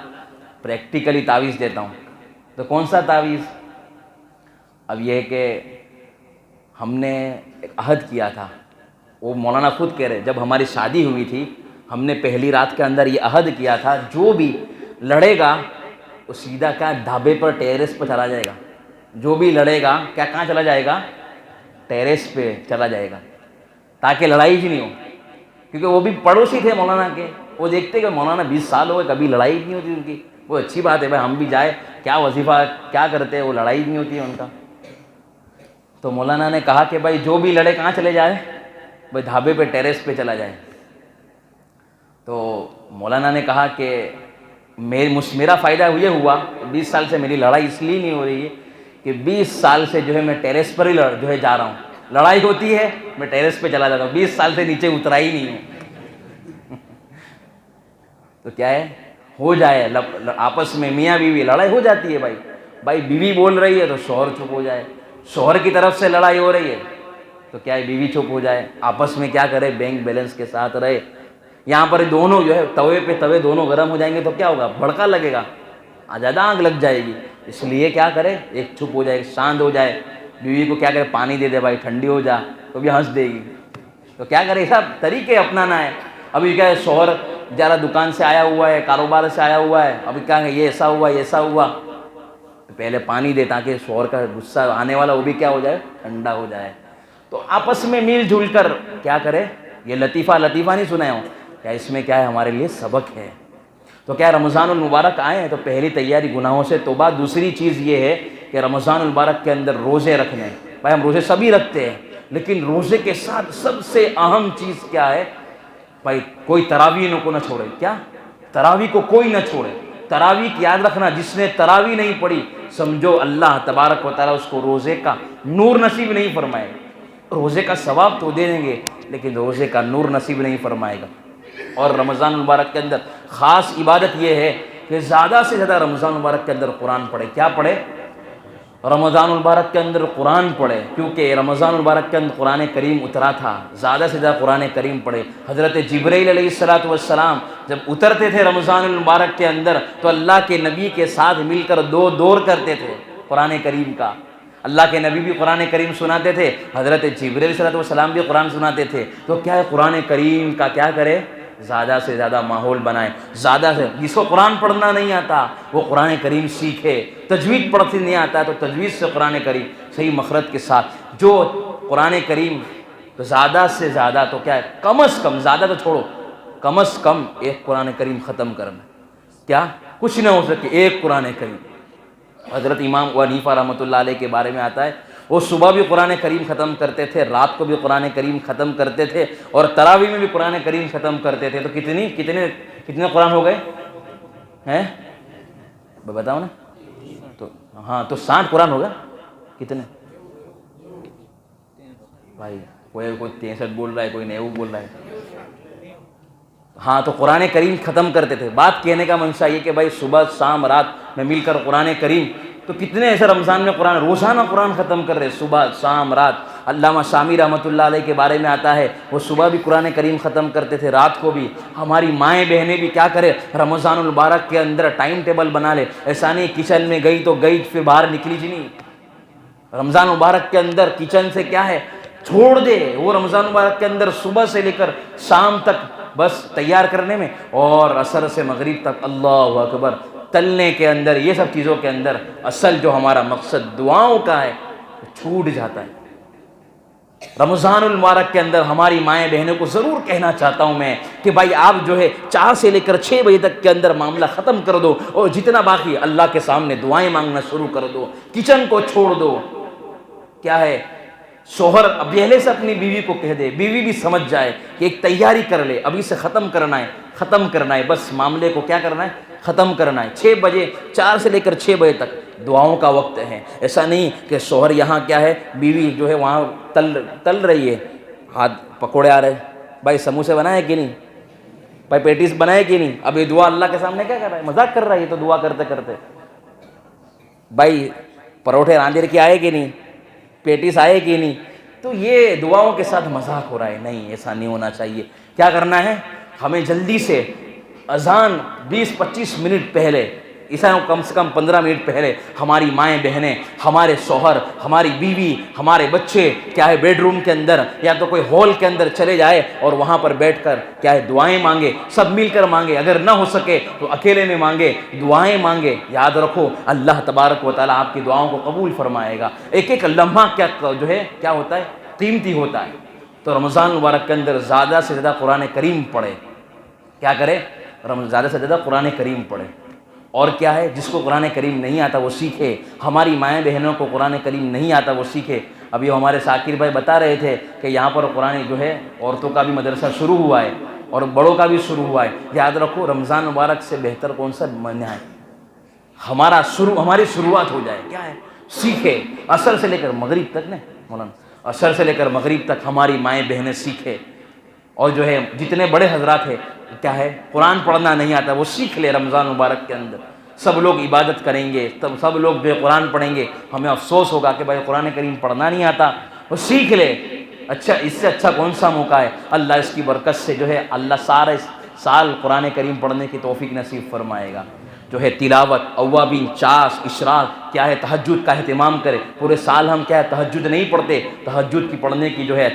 پریکٹیکلی تعویذ دیتا ہوں۔ تو کون سا تعویذ؟ اب یہ کہ ہم نے ایک عہد کیا تھا، وہ مولانا خود کہہ رہے جب ہماری شادی ہوئی تھی ہم نے پہلی رات کے اندر یہ عہد کیا تھا جو بھی لڑے گا وہ سیدھا کیا ڈھابے پر ٹیرس پر چلا جائے گا، جو بھی لڑے گا کیا کہاں چلا جائے گا؟ ٹیرس پہ چلا جائے گا، تاکہ لڑائی ہی نہیں ہو، کیونکہ وہ بھی پڑوسی تھے مولانا کے، وہ دیکھتے کہ مولانا 20 سال ہو گئے کبھی لڑائی نہیں ہوتی ان کی، وہ اچھی بات ہے بھائی، ہم بھی جائے، کیا وظیفہ کیا کرتے ہیں، وہ لڑائی نہیں ہوتی ہے ان کا۔ تو مولانا نے کہا کہ بھائی جو بھی لڑے کہاں چلے جائے، بھائی ڈھابے پہ ٹیریس پہ چلا جائے۔ تو مولانا نے کہا کہ میرا فائدہ یہ ہوا، 20 سال سے میری لڑائی اس لیے نہیں ہو رہی ہے کہ 20 سال سے جو ہے میں ٹیریس پر ہی جو ہے جا رہا ہوں، لڑائی ہوتی ہے میں ٹیریس پہ چلا جاتا ہوں، 20 سال سے نیچے اترا ہی نہیں ہوں۔ تو کیا ہے، ہو جائے آپس میں میاں بیوی لڑائی ہو جاتی ہے بھائی بیوی بول رہی ہے تو شوہر چپ ہو جائے، شوہر کی طرف سے لڑائی ہو رہی ہے تو کیا ہے بیوی چپ ہو جائے، آپس میں کیا کرے، بینک بیلنس کے ساتھ رہے۔ یہاں پر دونوں جو ہے توے پہ توے دونوں گرم ہو جائیں گے تو کیا ہوگا، بھڑکا لگے گا، زیادہ آگ لگ جائے گی۔ اس لیے کیا کرے، ایک چپ ہو جائے، ایک شانت ہو جائے، بیوی کو کیا کرے، پانی دے دے، بھائی ٹھنڈی ہو جا، تو بھی ہنس دے گی۔ تو کیا کرے، سب طریقے اپنانا ہے۔ ابھی کیا ہے، شوہر ذرا دکان سے آیا ہوا ہے، کاروبار سے آیا ہوا ہے، ابھی کیا ہے، یہ ایسا ہوا یہ ایسا ہوا، تو پہلے پانی دے تاکہ شوہر کا غصہ آنے والا وہ بھی کیا ہو جائے، ٹھنڈا ہو جائے۔ تو آپس میں مل جل کر کیا کرے، یہ لطیفہ نہیں سنائے ہوں کیا، اس میں کیا ہے ہمارے لیے سبق ہے۔ تو کیا رمضان المبارک آئے ہیں تو پہلی تیاری گناہوں سے توبہ۔ دوسری چیز یہ ہے کہ رمضان المبارک کے اندر روزے رکھنے، بھائی ہم روزے سبھی رکھتے ہیں، لیکن روزے کے ساتھ سب سے اہم چیز کیا ہے، بھائی کوئی تراویح کو نہ چھوڑے۔ کیا، تراویح کو کوئی نہ چھوڑے۔ تراویح کی یاد رکھنا، جس نے تراویح نہیں پڑھی سمجھو اللہ تبارک و تعالیٰ اس کو روزے کا نور نصیب نہیں فرمائے گا۔ روزے کا ثواب تو دے دیں گے لیکن روزے کا نور نصیب نہیں فرمائے گا۔ اور رمضان المبارک کے اندر خاص عبادت یہ ہے کہ زیادہ سے زیادہ رمضان المبارک کے اندر قرآن پڑھے۔ کیا پڑھے، رمضان المبارک کے اندر قرآن پڑھے، کیونکہ رمضان المبارک کے اندر قرآن کریم اترا تھا۔ زیادہ سے زیادہ قرآن کریم پڑھے۔ حضرت جبرائیل علیہ السلام جب اترتے تھے رمضان المبارک کے اندر تو اللہ کے نبی کے ساتھ مل کر دو دور کرتے تھے قرآن کریم کا۔ اللہ کے نبی بھی قرآن کریم سناتے تھے، حضرت جبرائیل علیہ السلام بھی قرآن سناتے تھے۔ تو کیا ہے، قرآن کریم کا کیا کرے، زیادہ سے زیادہ ماحول بنائے۔ زیادہ سے جس کو قرآن پڑھنا نہیں آتا وہ قرآن کریم سیکھے، تجوید پڑھتے نہیں آتا تو تجوید سے قرآن کریم صحیح مخرج کے ساتھ جو قرآن کریم، تو زیادہ سے زیادہ تو کیا ہے، کم از کم، زیادہ تو چھوڑو، کم از کم ایک قرآن کریم ختم کرنا۔ کیا، کچھ نہ ہو سکے ایک قرآن کریم۔ حضرت امام ابو حنیفہ رحمۃ اللہ علیہ کے بارے میں آتا ہے، وہ صبح بھی قرآن کریم ختم کرتے تھے، رات کو بھی قرآن کریم ختم کرتے تھے، اور تراویح میں بھی قرآن کریم ختم کرتے تھے۔ تو کتنے قرآن ہو گئے ہیں، بتاؤ نا، تو ہاں تو 60 قرآن ہو گیا۔ کتنے بھائی، کوئی 63 بول رہا ہے، کوئی 90 بول رہا ہے۔ ہاں تو قرآن کریم ختم کرتے تھے۔ بات کہنے کا منشا یہ کہ بھائی صبح شام رات میں مل کر قرآن کریم، تو کتنے ایسے رمضان میں قرآن روزانہ قرآن ختم کر رہے، صبح شام رات۔ علامہ شامی رحمۃ اللہ علیہ کے بارے میں آتا ہے، وہ صبح بھی قرآن کریم ختم کرتے تھے، رات کو بھی۔ ہماری مائیں بہنیں بھی کیا کرے، رمضان المبارک کے اندر ٹائم ٹیبل بنا لے، ایسا نہیں کچن میں گئی تو گئی پھر باہر نکلی جی نہیں۔ رمضان مبارک کے اندر کچن سے کیا ہے چھوڑ دے، وہ رمضان مبارک کے اندر صبح سے لے کر شام تک بس تیار کرنے میں، اور عصر سے مغرب تک اللہ اکبر تلنے کے اندر، یہ سب چیزوں کے اندر اصل جو ہمارا مقصد دعاؤں کا ہے چھوٹ جاتا ہے۔ رمضان المبارک کے اندر ہماری مائیں بہنوں کو ضرور کہنا چاہتا ہوں میں کہ بھائی آپ جو ہے 4 سے لے کر 6 بجے تک کے اندر معاملہ ختم کر دو، اور جتنا باقی اللہ کے سامنے دعائیں مانگنا شروع کر دو، کچن کو چھوڑ دو۔ کیا ہے، شوہر اب پہلے سے اپنی بیوی کو کہہ دے، بیوی بھی سمجھ جائے کہ ایک تیاری کر لے، ابھی سے ختم کرنا ہے، بس معاملے کو کیا کرنا ہے، ختم کرنا ہے۔ 6 بجے، 4 سے لے کر 6 بجے تک دعاؤں کا وقت ہے۔ ایسا نہیں کہ شوہر یہاں کیا ہے، بیوی جو ہے وہاں تل رہی ہے، ہاتھ پکوڑے آ رہے، بھائی سموسے بنائے کہ نہیں، بھائی پیٹیز بنائے کہ نہیں، اب یہ دعا اللہ کے سامنے کیا کر رہا ہے، مذاق کر رہا ہے یہ تو دعا کرتے کرتے۔ بھائی پروٹھے راندھر کے آئے کہ نہیں، پیٹیز آئے کہ نہیں، تو یہ دعاؤں کے ساتھ مذاق ہو رہا ہے، نہیں ایسا نہیں ہونا چاہیے۔ کیا کرنا ہے، ہمیں جلدی سے اذان 20-25 منٹ پہلے، اسے کم سے کم 15 منٹ پہلے ہماری مائیں بہنیں، ہمارے شوہر، ہماری بیوی، ہمارے بچے کیا ہے بیڈ روم کے اندر یا تو کوئی ہال کے اندر چلے جائے اور وہاں پر بیٹھ کر کیا ہے دعائیں مانگے، سب مل کر مانگے، اگر نہ ہو سکے تو اکیلے میں مانگے، دعائیں مانگے۔ یاد رکھو اللہ تبارک و تعالیٰ آپ کی دعاؤں کو قبول فرمائے گا۔ ایک ایک لمحہ کیا ہوتا ہے، قیمتی ہوتا ہے۔ تو رمضان مبارک کے اندر زیادہ سے زیادہ قرآن کریم پڑھے، کیا کرے، زیادہ سے زیادہ قرآن کریم پڑھے۔ اور کیا ہے، جس کو قرآن کریم نہیں آتا وہ سیکھے، ہماری مائیں بہنوں کو قرآن کریم نہیں آتا وہ سیکھے۔ ابھی ہمارے ثاقب بھائی بتا رہے تھے کہ یہاں پر قرآن جو ہے عورتوں کا بھی مدرسہ شروع ہوا ہے اور بڑوں کا بھی شروع ہوا ہے۔ یاد رکھو رمضان مبارک سے بہتر کون سا مہینہ ہے؟ ہماری شروعات ہو جائے، کیا ہے، سیکھے، عصر سے لے کر مغرب تک، مولانا عصر سے لے کر مغرب تک ہماری مائیں بہنیں سیکھے، اور جو ہے جتنے بڑے حضرات ہیں کیا ہے قرآن پڑھنا نہیں آتا وہ سیکھ لے۔ رمضان مبارک کے اندر سب لوگ عبادت کریں گے، تب سب لوگ جو ہے قرآن پڑھیں گے، ہمیں افسوس ہوگا کہ بھائی قرآن کریم پڑھنا نہیں آتا، وہ سیکھ لے۔ اچھا، اس سے اچھا کون سا موقع ہے؟ اللہ اس کی برکت سے جو ہے اللہ سارے سال قرآن کریم پڑھنے کی توفیق نصیب فرمائے گا۔ جو ہے تلاوت، اوابین، چاس، اشراق، کیا ہے تہجد کا اہتمام کرے۔ پورے سال ہم کیا ہے تہجد نہیں پڑھتے، تہجد کی پڑھنے کی جو ہے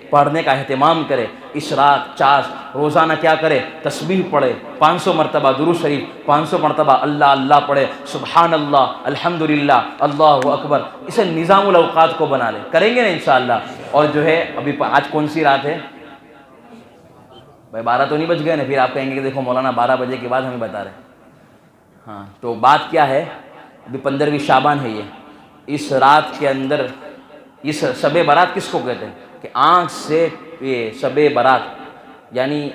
پڑھنے کا اہتمام کرے۔ اشراق، چاس، روزانہ کیا کرے، تسبیح پڑھے، 500 مرتبہ درود شریف، 500 مرتبہ اللہ اللہ پڑھے، سبحان اللہ، الحمدللہ، اللہ اکبر۔ اسے نظام الاوقات کو بنا لے، کریں گے نا انشاءاللہ۔ اور جو ہے ابھی آج کون سی رات ہے بھائی؟ 12 تو نہیں بج گئے نا، پھر آپ کہیں گے کہ دیکھو مولانا 12 بجے کے بعد ہمیں بتا رہے ہیں۔ ہاں تو بات کیا ہے، ابھی 15ویں شعبان ہے، اس رات کے اندر اس شب برات کس کو کہتے ہیں کہ آنکھ سے یہ شب برات، یعنی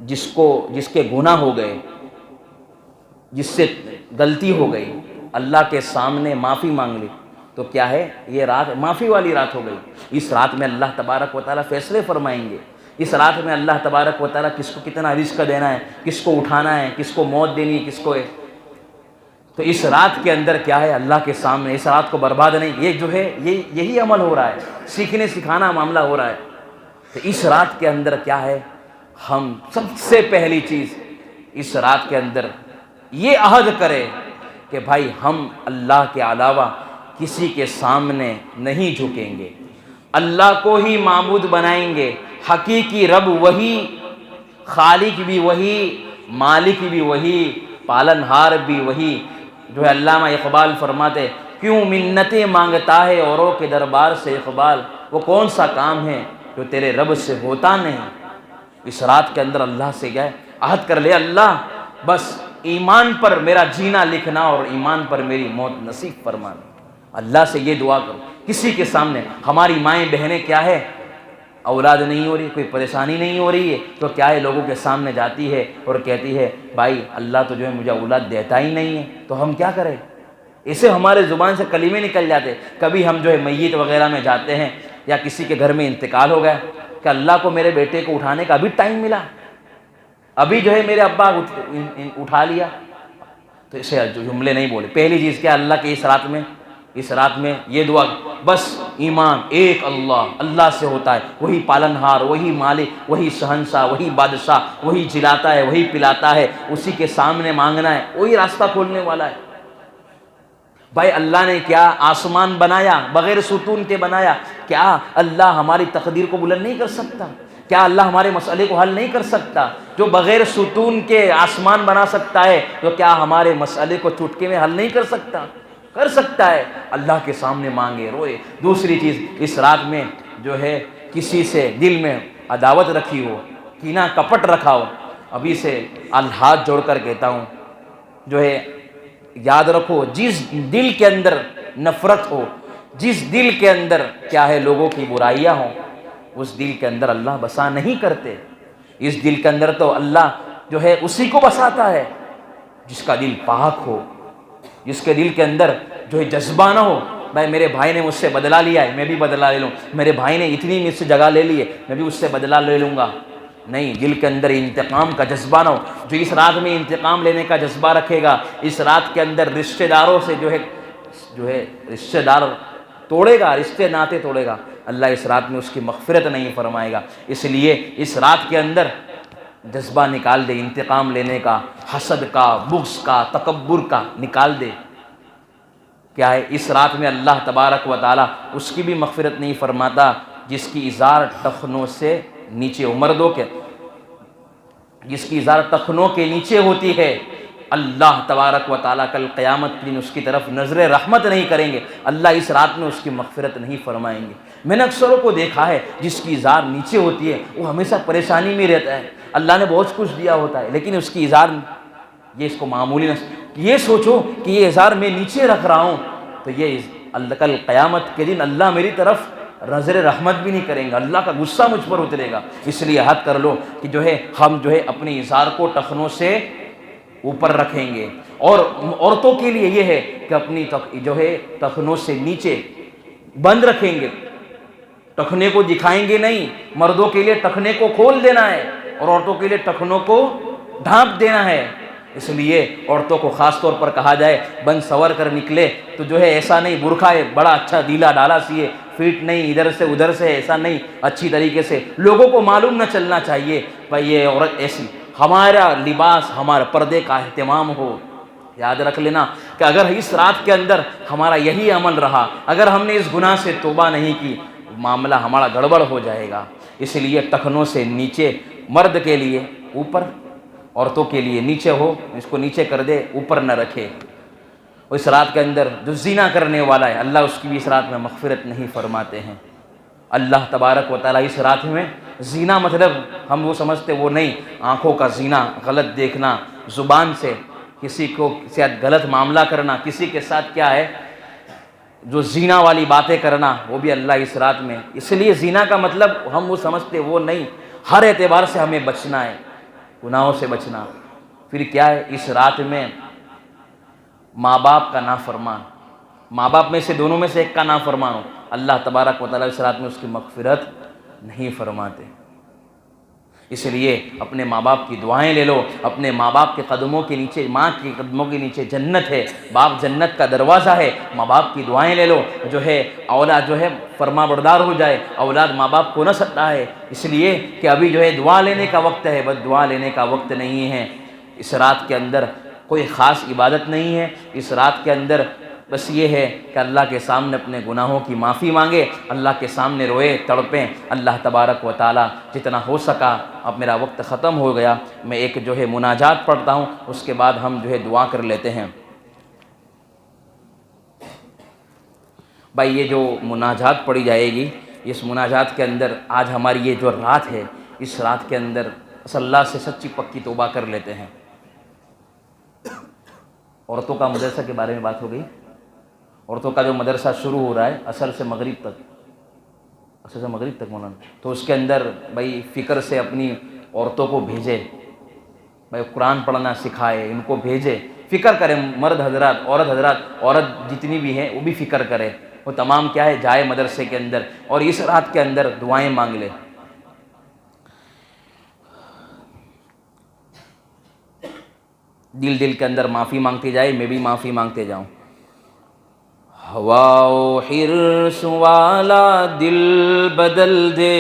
جس کے گناہ ہو گئے، جس سے غلطی ہو گئی، اللہ کے سامنے معافی مانگ لی، تو کیا ہے یہ رات معافی والی رات ہو گئی۔ اس رات میں اللہ تبارک و تعالیٰ فیصلے فرمائیں گے۔ اس رات میں اللہ تبارک و تعالیٰ کس کو کتنا رزق دینا ہے، کس کو اٹھانا ہے، کس کو موت دینی ہے، کس کو ہے۔ تو اس رات کے اندر کیا ہے اللہ کے سامنے، اس رات کو برباد نہیں، یہ جو ہے یہی عمل ہو رہا ہے، سیکھنے سکھانا معاملہ ہو رہا ہے۔ تو اس رات کے اندر کیا ہے، ہم سب سے پہلی چیز اس رات کے اندر یہ عہد کرے کہ بھائی ہم اللہ کے علاوہ کسی کے سامنے نہیں جھکیں گے، اللہ کو ہی معبود بنائیں گے۔ حقیقی رب وہی، خالق بھی وہی، مالک بھی وہی، پالنہار بھی وہی۔ جو ہے علامہ اقبال فرماتے کیوں منتیں مانگتا ہے اوروں کے دربار سے اقبال، وہ کون سا کام ہے جو تیرے رب سے ہوتا نہیں۔ اس رات کے اندر اللہ سے گئے عہد کر لے، اللہ بس ایمان پر میرا جینا لکھنا اور ایمان پر میری موت نصیب فرمانا۔ اللہ سے یہ دعا کرو، کسی کے سامنے ہماری مائیں بہنیں کیا ہے اولاد نہیں ہو رہی، کوئی پریشانی نہیں ہو رہی ہے، تو کیا ہے لوگوں کے سامنے جاتی ہے اور کہتی ہے بھائی اللہ تو جو ہے مجھے اولاد دیتا ہی نہیں ہے، تو ہم کیا کریں؟ اسے ہمارے زبان سے کلمے نکل جاتے۔ کبھی ہم جو ہے میت وغیرہ میں جاتے ہیں یا کسی کے گھر میں انتقال ہو گیا کہ اللہ کو میرے بیٹے کو اٹھانے کا ابھی ٹائم ملا، ابھی جو ہے میرے ابا اٹھا لیا، تو اسے جملے نہیں بولے۔ پہلی چیز کیا اللہ کے اس رات میں یہ دعا، بس ایمان ایک اللہ سے ہوتا ہے، وہی پالنہار، وہی مالک، وہی شہنشاہ، وہی بادشاہ، وہی جلاتا ہے، وہی پلاتا ہے، اسی کے سامنے مانگنا ہے، وہی راستہ کھولنے والا ہے۔ بھائی اللہ نے کیا آسمان بنایا بغیر ستون کے بنایا؟ کیا اللہ ہماری تقدیر کو بلند نہیں کر سکتا؟ کیا اللہ ہمارے مسئلے کو حل نہیں کر سکتا؟ جو بغیر ستون کے آسمان بنا سکتا ہے تو کیا ہمارے مسئلے کو چٹکے میں حل نہیں کر سکتا؟ کر سکتا ہے۔ اللہ کے سامنے مانگے، روئے۔ دوسری چیز اس رات میں جو ہے کسی سے دل میں عداوت رکھی ہو، کینہ کپٹ رکھا ہو، ابھی سے ہاتھ جوڑ کر کہتا ہوں، جو ہے یاد رکھو جس دل کے اندر نفرت ہو، جس دل کے اندر کیا ہے لوگوں کی برائیاں ہوں، اس دل کے اندر اللہ بسا نہیں کرتے۔ اس دل کے اندر تو اللہ جو ہے اسی کو بساتا ہے جس کا دل پاک ہو، جس کے دل کے اندر جو ہے جذبہ نہ ہو، بھائی میرے بھائی نے مجھ سے بدلہ لیا ہے میں بھی بدلہ لے لوں، میرے بھائی نے اتنی مجھ سے جگہ لے لی ہے میں بھی اس سے بدلہ لے لوں گا۔ نہیں، دل کے اندر انتقام کا جذبہ نہ ہو۔ جو اس رات میں انتقام لینے کا جذبہ رکھے گا، اس رات کے اندر رشتہ داروں سے جو ہے رشتہ دار توڑے گا، رشتے ناطے توڑے گا، اللہ اس رات میں اس کی مغفرت نہیں فرمائے گا۔ اس لیے اس رات کے اندر جذبہ نکال دے، انتقام لینے کا، حسد کا، بغض کا، تکبر کا نکال دے۔ کیا ہے اس رات میں اللہ تبارک و تعالیٰ اس کی بھی مغفرت نہیں فرماتا جس کی ازار ٹخنوں سے نیچے، مردوں کے جس کی ازار ٹخنوں کے نیچے ہوتی ہے، اللہ تبارک و تعالیٰ کل قیامت کے دن اس کی طرف نظر رحمت نہیں کریں گے، اللہ اس رات میں اس کی مغفرت نہیں فرمائیں گے۔ میں نے اکثروں کو دیکھا ہے جس کی ازار نیچے ہوتی ہے وہ ہمیشہ پریشانی میں رہتا ہے، اللہ نے بہت کچھ دیا ہوتا ہے لیکن اس کی ازار یہ اس کو معمولی نہ، یہ سوچو کہ یہ ازار میں نیچے رکھ رہا ہوں تو یہ کل قیامت کے دن اللہ میری طرف نظر رحمت بھی نہیں کریں گا، اللہ کا غصہ مجھ پر اترے گا۔ اس لیے حد کر لو کہ ہم اپنے ازار کو ٹخنوں سے اوپر رکھیں گے، اور عورتوں کے لیے یہ ہے کہ اپنی ٹخنوں سے نیچے بند رکھیں گے، ٹخنے کو دکھائیں گے نہیں۔ مردوں کے لیے ٹخنے کو کھول دینا ہے اور عورتوں کے لیے ٹخنوں کو ڈھانپ دینا ہے۔ اس لیے عورتوں کو خاص طور پر کہا جائے بند سور کر نکلے تو ایسا نہیں، برقع ہے بڑا اچھا ڈھیلا ڈالا سیے، فیٹ نہیں ادھر سے ادھر سے، ایسا نہیں، اچھی طریقے سے لوگوں کو معلوم نہ چلنا چاہیے بھائی یہ عورت ایسی۔ ہمارا لباس ہمارے پردے کا اہتمام ہو۔ یاد رکھ لینا کہ اگر اس رات کے اندر ہمارا یہی عمل رہا، اگر ہم نے اس گناہ سے توبہ نہیں کی، معاملہ ہمارا گڑبڑ ہو جائے گا۔ اس لیے ٹخنوں سے نیچے، مرد کے لیے اوپر، عورتوں کے لیے نیچے ہو، اس کو نیچے کر دے، اوپر نہ رکھے۔ اس رات کے اندر جو زنا کرنے والا ہے اللہ اس کی بھی اس رات میں مغفرت نہیں فرماتے ہیں۔ اللہ تبارک و تعالیٰ اس رات میں زنا مطلب ہم وہ سمجھتے وہ نہیں، آنکھوں کا زنا، غلط دیکھنا، زبان سے کسی کو ساتھ غلط معاملہ کرنا، کسی کے ساتھ کیا ہے جو زنا والی باتیں کرنا، وہ بھی اللہ اس رات میں۔ اس لیے زنا کا مطلب ہم وہ سمجھتے وہ نہیں، ہر اعتبار سے ہمیں بچنا ہے، گناہوں سے بچنا۔ پھر کیا ہے اس رات میں ماں باپ کا نافرمان، ماں باپ میں سے دونوں میں سے ایک کا نافرمان ہو، اللہ تبارک و تعالیٰ اس رات میں اس کی مغفرت نہیں فرماتے۔ اس لیے اپنے ماں باپ کی دعائیں لے لو، اپنے ماں باپ کے قدموں کے نیچے، ماں کے قدموں کے نیچے جنت ہے، باپ جنت کا دروازہ ہے، ماں باپ کی دعائیں لے لو، اولاد فرما بردار ہو جائے، اولاد ماں باپ کو نہ ستائے۔ اس لیے کہ ابھی دعا لینے کا وقت ہے، بس دعا لینے کا وقت نہیں ہے۔ اس رات کے اندر کوئی خاص عبادت نہیں ہے، اس رات کے اندر بس یہ ہے کہ اللہ کے سامنے اپنے گناہوں کی معافی مانگے، اللہ کے سامنے روئے تڑپیں اللہ تبارک و تعالیٰ جتنا ہو سکا۔ اب میرا وقت ختم ہو گیا، میں ایک مناجات پڑھتا ہوں، اس کے بعد ہم دعا کر لیتے ہیں۔ بھائی یہ جو مناجات پڑھی جائے گی، اس مناجات کے اندر آج ہماری یہ جو رات ہے، اس رات کے اندر اللہ سے سچی پکی توبہ کر لیتے ہیں۔ عورتوں کا مدرسہ کے بارے میں بات ہو گئی، عورتوں کا جو مدرسہ شروع ہو رہا ہے عصر سے مغرب تک مولانا، تو اس کے اندر بھائی فکر سے اپنی عورتوں کو بھیجے، بھائی قرآن پڑھنا سکھائے، ان کو بھیجے، فکر کریں، مرد حضرات، عورت جتنی بھی ہیں وہ بھی فکر کرے، وہ تمام کیا ہے جائے مدرسے کے اندر اور اس رات کے اندر دعائیں مانگ لے۔ دل کے اندر معافی مانگتے جائے، میں بھی معافی مانگتے جاؤں۔ ہوا و حرص والا دل بدل دے،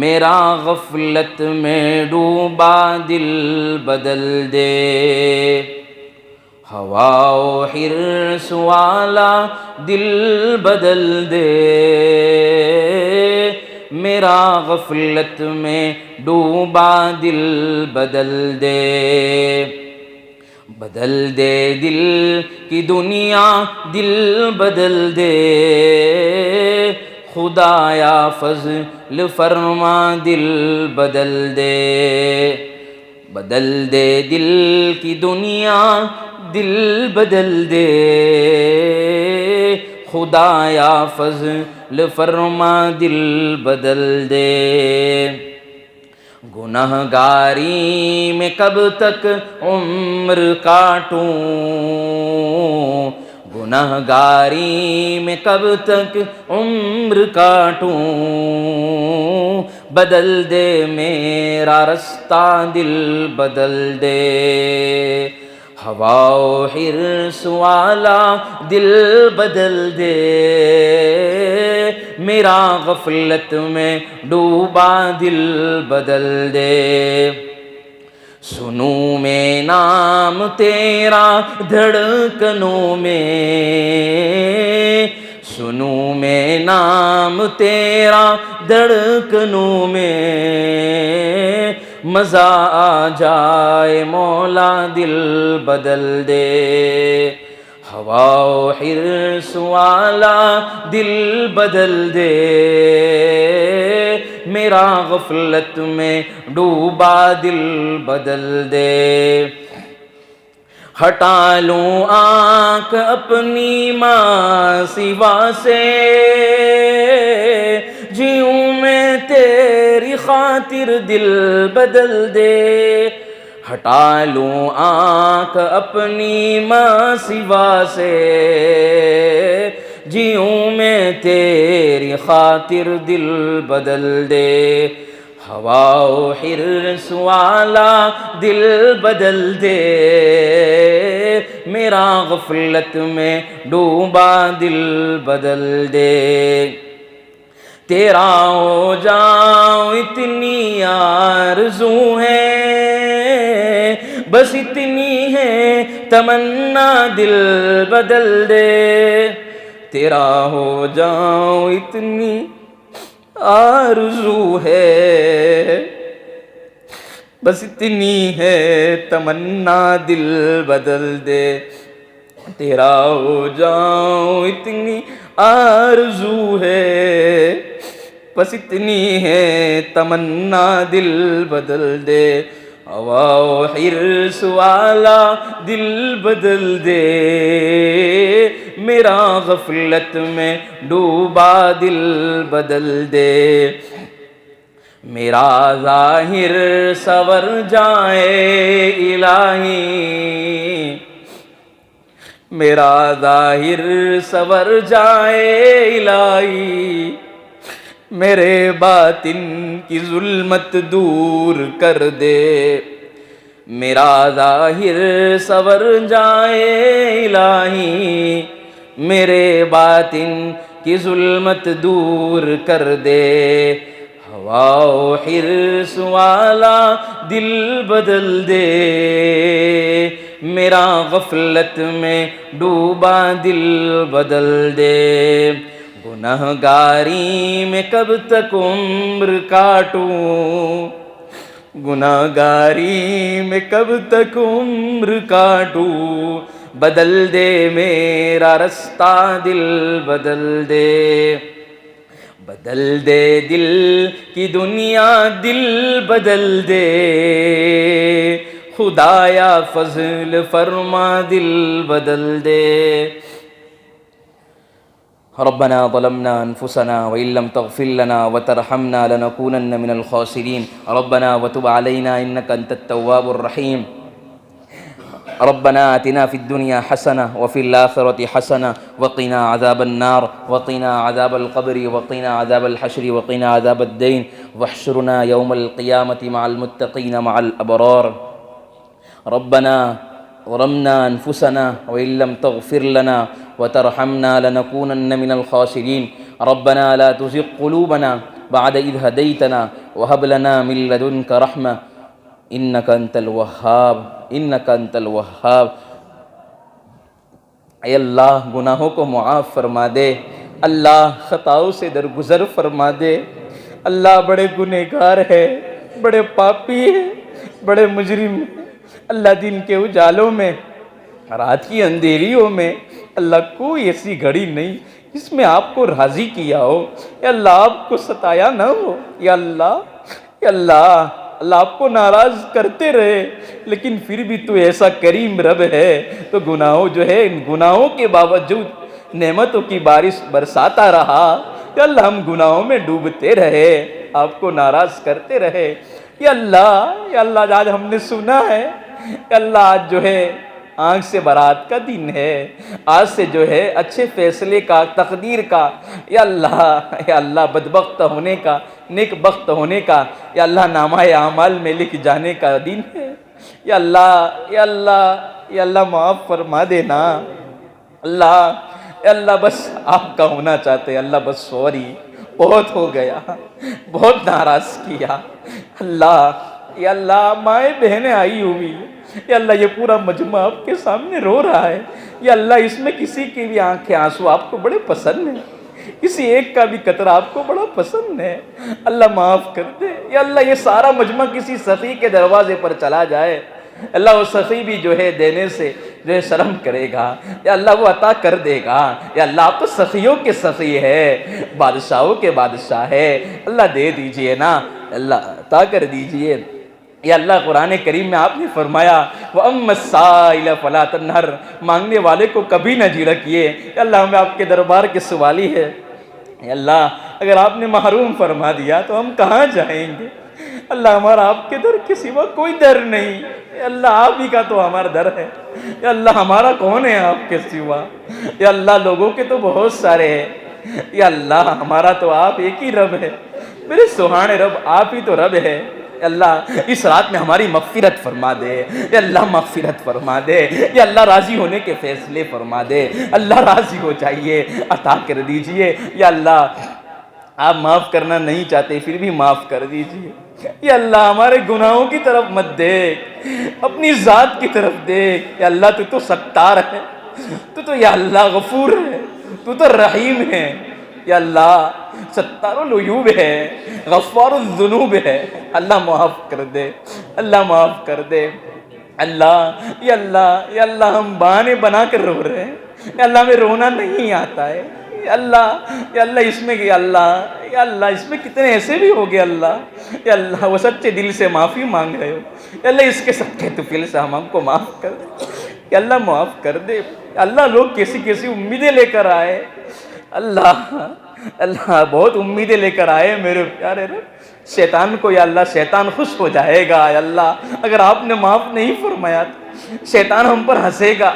میرا غفلت میں ڈوبا دل بدل دے۔ ہوا و حرص والا دل بدل دے، میرا غفلت میں ڈوبا دل بدل دے۔ بدل دے دل کی دنیا، دل بدل دے، خدایا فضل فرما دل بدل دے۔ بدل دے دل کی دنیا، دل بدل دے، خدایا فضل فرما دل بدل دے۔ گنہگاری میں کب تک عمر کاٹوں، گنہگاری میں کب تک عمر کاٹوں، بدل دے میرا رستہ دل بدل دے۔ ہوا و حرص والا دل بدل دے، میرا غفلت میں ڈوبا دل بدل دے۔ سنوں میں نام تیرا دھڑکنوں میں، سنوں میں نام تیرا دھڑکنوں میں، مزہ آ جائے مولا دل بدل دے۔ ہوا و حرص والا دل بدل دے، میرا غفلت میں ڈوبا دل بدل دے، ہٹا لوں آنکھ اپنی ماں سوا سے، جیوں میں تیری خاطر دل بدل دے، ہٹا لوں آنکھ اپنی ماں سوا سے، جیوں میں تیری خاطر دل بدل دے، ہوا و حرص والا دل بدل دے، میرا غفلت میں ڈوبا دل بدل دے، تیرا ہو جاؤں اتنی آرزو ہے، بس اتنی ہے تمنا دل بدل دے، تیرا ہو جاؤں اتنی آرزو ہے، بس اتنی ہے تمنا دل بدل دے، تیرا ہو جاؤں اتنی آرزو ہے، بس اتنی ہے تمنا دل بدل دے، ہوا و حرص والا دل بدل دے، میرا غفلت میں ڈوبا دل بدل دے، میرا ظاہر سور جائے الہی، میرا ظاہر سور جائے الہی، میرے باطن کی ظلمت دور کر دے، میرا ظاہر سور جائے الہی، میرے باطن کی ظلمت دور کر دے، ہوا و حرص والا دل بدل دے، میرا غفلت میں ڈوبا دل بدل دے، گنہگاری میں کب تک عمر کاٹوں، گنہگاری میں کب تک عمر کاٹوں، بدل دے میرا رستہ دل بدل دے، بدل دے دل کی دنیا دل بدل دے، خدایا فضل فرما دل بدل دے، ربنا ظلمنا انفسنا وان لم تغفر لنا وترحمنا لنكونن من الخاسرين، ربنا وتب علينا انك انت التواب الرحيم، ربنا آتنا في الدنيا حسنة وفي الآخرة حسنة وقنا عذاب النار وقنا عذاب القبر وقنا عذاب الحشر وقنا عذاب الدين، واحشرنا يوم القيامة مع المتقين مع الأبرار، ربنا ظلمنا أنفسنا وإن لم تغفر لنا وترحمنا لنكونن من الخاسرين، ربنا لا تزغ قلوبنا بعد إذ هديتنا وهب لنا من لدنك رحمة إنك أنت الوهاب إنك أنت الوهاب۔ اے اللہ گناہوں کو معاف فرما دے، اللہ خطاؤں سے درگزر فرما دے، اللہ بڑے گنہگار ہے، بڑے پاپی ہے، بڑے مجرم ہے، اللہ دن کے اجالوں میں، رات کی اندھیریوں میں اللہ کوئی ایسی گھڑی نہیں جس میں آپ کو راضی کیا ہو، یا اللہ آپ کو ستایا نہ ہو، یا اللہ یا اللہ آپ کو ناراض کرتے رہے، لیکن پھر بھی تو ایسا کریم رب ہے تو گناہوں جو ہے ان گناہوں کے باوجود نعمتوں کی بارش برساتا رہا، یا اللہ ہم گناہوں میں ڈوبتے رہے، آپ کو ناراض کرتے رہے، یا اللہ آج ہم نے سنا ہے، یا اللہ آج جو ہے آنکھ سے برات کا دن ہے، آج سے جو ہے اچھے فیصلے کا، تقدیر کا، یا اللہ بدبخت ہونے کا، نیک بخت ہونے کا، یا اللہ نامہ اعمال میں لکھ جانے کا دن ہے، یا اللہ معاف فرما دینا، یا اللہ بس آپ کا ہونا چاہتے، اللہ بس سوری، بہت ہو گیا، بہت ناراض کیا، یا اللہ مائیں بہنیں آئی ہوئی، یا اللہ یہ پورا مجمع آپ کے سامنے رو رہا ہے، یا اللہ اس میں کسی کی بھی آنکھیں آنسو آپ کو بڑے پسند ہیں، کسی ایک کا بھی قطرہ آپ کو بڑا پسند ہے، اللہ معاف کر دے، یا اللہ یہ سارا مجمع کسی سخی کے دروازے پر چلا جائے، اللہ وہ سخی بھی جو ہے دینے سے جو ہے شرم کرے گا، یا اللہ وہ عطا کر دے گا، یا اللہ آپ تو سخیوں کے سخی ہے، بادشاہوں کے بادشاہ ہے، اللہ دے دیجئے نا، اللہ عطا کر دیجئے۔ یا اللہ قرآن کریم میں آپ نے فرمایا وَأَمَّا السَّائِلَ فَلَا تَنْهَرْ، مانگنے والے کو کبھی نہ جھڑکیے۔ یا اللہ ہمیں آپ کے دربار کے سوالی ہے، یا اللہ اگر آپ نے محروم فرما دیا تو ہم کہاں جائیں گے؟ اللہ ہمارا آپ کے در کے سوا کوئی در نہیں، یا اللہ آپ ہی کا تو ہمارا در ہے، یا اللہ ہمارا کون ہے آپ کے سوا؟ یا اللہ لوگوں کے تو بہت سارے ہیں، یا اللہ ہمارا تو آپ ایک ہی رب ہے، میرے سبحان رب آپ ہی تو رب ہے۔ یا اللہ اس رات میں ہماری مغفرت فرما دے، یا اللہ مغفرت فرما دے، یا اللہ راضی ہونے کے فیصلے فرما دے، اللہ راضی ہو جائیے، عطا کر دیجئے۔ یا اللہ آپ معاف کرنا نہیں چاہتے پھر بھی معاف کر دیجئے۔ یا اللہ ہمارے گناہوں کی طرف مت دیکھ، اپنی ذات کی طرف دیکھ۔ یا اللہ تو ستار ہے، تو یا اللہ غفور ہے، تو رحیم ہے۔ یا اللہ ستار العیوب ہے، غفار الذنوب ہے، اللہ معاف کر دے، اللہ معاف کر دے۔ اللہ یا اللہ یا اللہ ہم بہانے بنا کر رو رہے ہیں، یا اللہ ہمیں رونا نہیں آتا ہے، یا اللہ اس میں یا اللہ اس میں کتنے ایسے بھی ہو گئے اللہ، یا اللہ وہ سچے دل سے معافی مانگ رہے ہو، یا اللہ اس کے صدقے تو فل سے ہم کو معاف کر دے، یا اللہ معاف کر دے۔ یا اللہ لوگ کیسی امیدیں لے کر آئے، اللہ بہت امیدیں لے کر آئے میرے پیارے رب، شیطان کو یا اللہ شیطان خوش ہو جائے گا۔ یا اللہ اگر آپ نے معاف نہیں فرمایا تو شیطان ہم پر ہنسے گا۔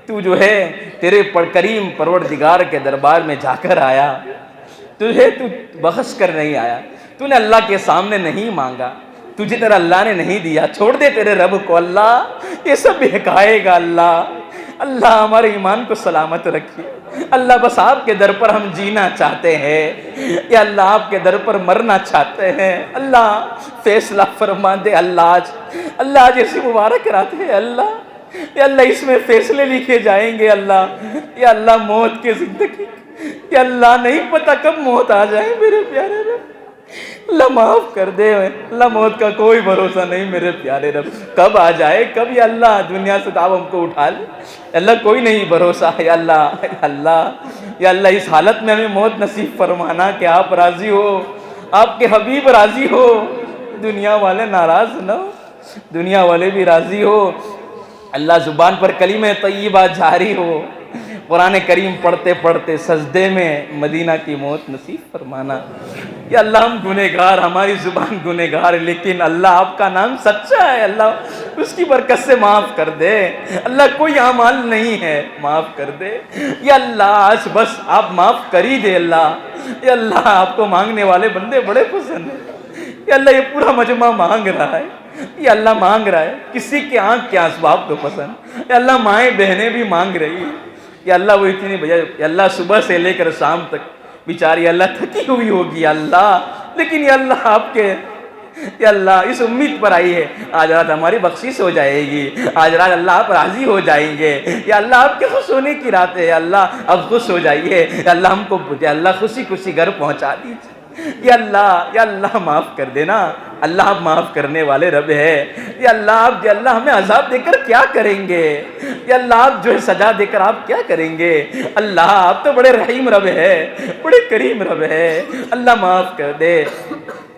تو جو ہے تیرے کریم پروردگار کے دربار میں جا کر آیا، تو بخش کر نہیں آیا، تو نے اللہ کے سامنے نہیں مانگا، تجھے تیرا اللہ نے نہیں دیا، چھوڑ دے تیرے رب کو۔ اللہ یہ سب بہکائے گا۔ اللہ ہمارے ایمان کو سلامت رکھیے۔ اللہ بس آپ کے در پر ہم جینا چاہتے ہیں، یا اللہ آپ کے در پر مرنا چاہتے ہیں۔ اللہ فیصلہ فرما دے۔ اللہ آج ایسی مبارک رات ہے اللہ، یا اللہ اس میں فیصلے لکھے جائیں گے اللہ، یا اللہ موت کے زندگی، یا اللہ نہیں پتہ کب موت آ جائے میرے پیارے رب، اللہ معاف کر دے۔ اللہ موت کا کوئی بھروسہ نہیں میرے پیارے رب، کب آ جائے کب، یا اللہ دنیا سے آپ ہم کو اٹھا لے، اللہ کوئی نہیں بھروسہ ہے۔ یا اللہ اس حالت میں ہمیں موت نصیب فرمانا کہ آپ راضی ہو، آپ کے حبیب راضی ہو، دنیا والے ناراض نہ ہو، دنیا والے بھی راضی ہو۔ اللہ زبان پر کلمہ طیبہ جاری ہو، قرآن کریم پڑھتے پڑھتے سجدے میں مدینہ کی موت نصیب فرمانا۔ یا اللہ ہم گنہگار، ہماری زبان گنہگار، لیکن اللہ آپ کا نام سچا ہے، اللہ اس کی برکت سے معاف کر دے۔ اللہ کوئی اعمال نہیں ہے، معاف کر دے۔ یا اللہ آج بس آپ معاف کر ہی دے اللہ۔ یا اللہ آپ کو مانگنے والے بندے بڑے پسند ہیں۔ یا اللہ یہ پورا مجمع مانگ رہا ہے، یا اللہ مانگ رہا ہے، کسی کی آنکھ کے آنسو آپ کو پسند، یا اللہ مائیں بہنیں بھی مانگ رہی ہیں۔ یا اللہ وہ اتنی بجائے، یا اللہ صبح سے لے کر شام تک بیچاری اللہ تھکی ہوئی ہوگی اللہ، لیکن یا اللہ آپ کے یا اللہ اس امید پر آئی ہے آج رات ہماری بخشش ہو جائے گی، آج رات اللہ آپ راضی ہو جائیں گے۔ یا اللہ آپ کے خوش ہونے کی رات ہے، یا اللہ اب خوش ہو جائیے۔ یا اللہ ہم کو یا اللہ خوشی خوشی گھر پہنچا دیجیے۔ یا اللہ معاف کر دینا، اللہ آپ معاف کرنے والے رب ہے۔ یا اللہ ہمیں عذاب دے کر کیا کریں گے، یا اللہ آپ جو ہے سزا دے کر آپ کیا کریں گے۔ اللہ آپ تو بڑے رحیم رب ہے، بڑے کریم رب ہے، اللہ معاف کر دے۔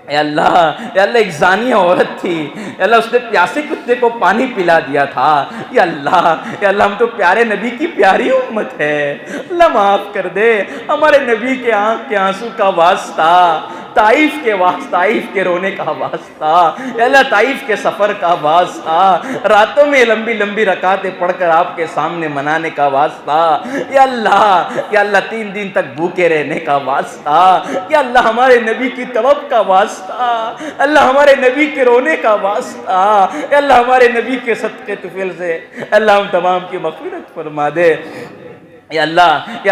یا اللہ ایک زانیہ عورت تھی، یا اللہ اس نے پیاسے کتے کو پانی پلا دیا تھا۔ یا اللہ ہم تو پیارے نبی کی پیاری امت ہے، اللہ معاف کر دے۔ ہمارے نبی کے آنکھ کے آنسو کا واسطہ، طائف کے رونے کا واسطہ، یا اللہ طائف کے سفر کا واسطہ، راتوں میں لمبی لمبی رکعتیں پڑھ کر آپ کے سامنے منانے کا واسطہ، یا اللہ 3 دن تک بھوکے رہنے کا واسطہ، یا اللہ ہمارے نبی کی طلب کا واسطہ، اللہ ہمارے نبی کے رونے کا واسطہ، یا اللہ ہمارے نبی کے صدقے طفیل سے اللہ ہم تمام کی مغفرت فرما دے۔ یا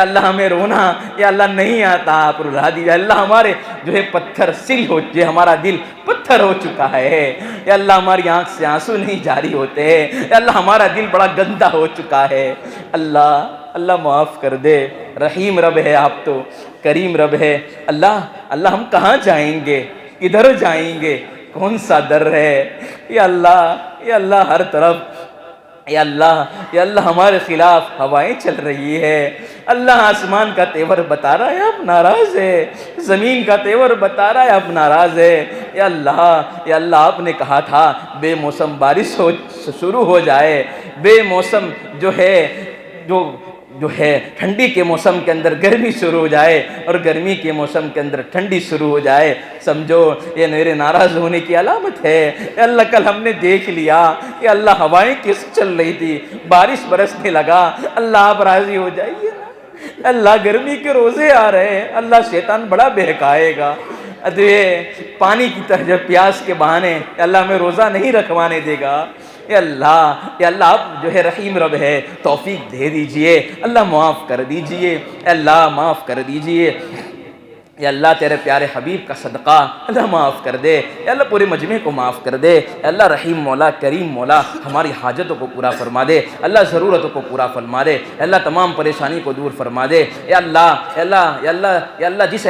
اللہ ہمیں رونا یا اللہ نہیں آتا، آپ رلا دیجیے۔ اللہ ہمارے جو ہے پتھر سل ہو جائے، ہمارا دل پتھر ہو چکا ہے، یا اللہ ہماری آنکھ سے آنسو نہیں جاری ہوتے، یا اللہ ہمارا دل بڑا گندا ہو چکا ہے۔ اللہ معاف کر دے، رحیم رب ہے آپ تو، کریم رب ہے۔ اللہ ہم کہاں جائیں گے، کدھر جائیں گے، کون سا در ہے؟ یا اللہ ہر طرف یا اللہ ہمارے خلاف ہوائیں چل رہی ہے، اللہ آسمان کا تیور بتا رہا ہے اب ناراض ہے، زمین کا تیور بتا رہا ہے اب ناراض ہے۔ یا اللہ آپ نے کہا تھا بے موسم بارش شروع ہو جائے، بے موسم جو ہے ٹھنڈی کے موسم کے اندر گرمی شروع ہو جائے اور گرمی کے موسم کے اندر ٹھنڈی شروع ہو جائے، سمجھو یہ میرے ناراض ہونے کی علامت ہے۔ اے اللہ کل ہم نے دیکھ لیا کہ اللہ ہوائیں کس چل رہی تھی، بارش برسنے لگا، اللہ آپ راضی ہو جائیے نا۔ اللہ گرمی کے روزے آ رہے ہیں، اللہ شیطان بڑا بہکائے گا، پانی کی طرح جب پیاس کے بہانے اللہ ہمیں روزہ نہیں رکھوانے دے گا۔ اے اللہ آپ جو ہے رحیم رب ہے، توفیق دے دیجئے، اللہ معاف کر دیجئے، اے اللہ معاف کر دیجئے۔ یا اللہ تیرے پیارے حبیب کا صدقہ اللہ معاف کر دے، یا اللہ پورے مجمع کو معاف کر دے، یا اللہ رحیم مولا کریم مولا ہماری حاجتوں کو پورا فرما دے، اللہ ضرورتوں کو پورا فرما دے، یا اللہ تمام پریشانی کو دور فرما دے۔ یا اللہ جس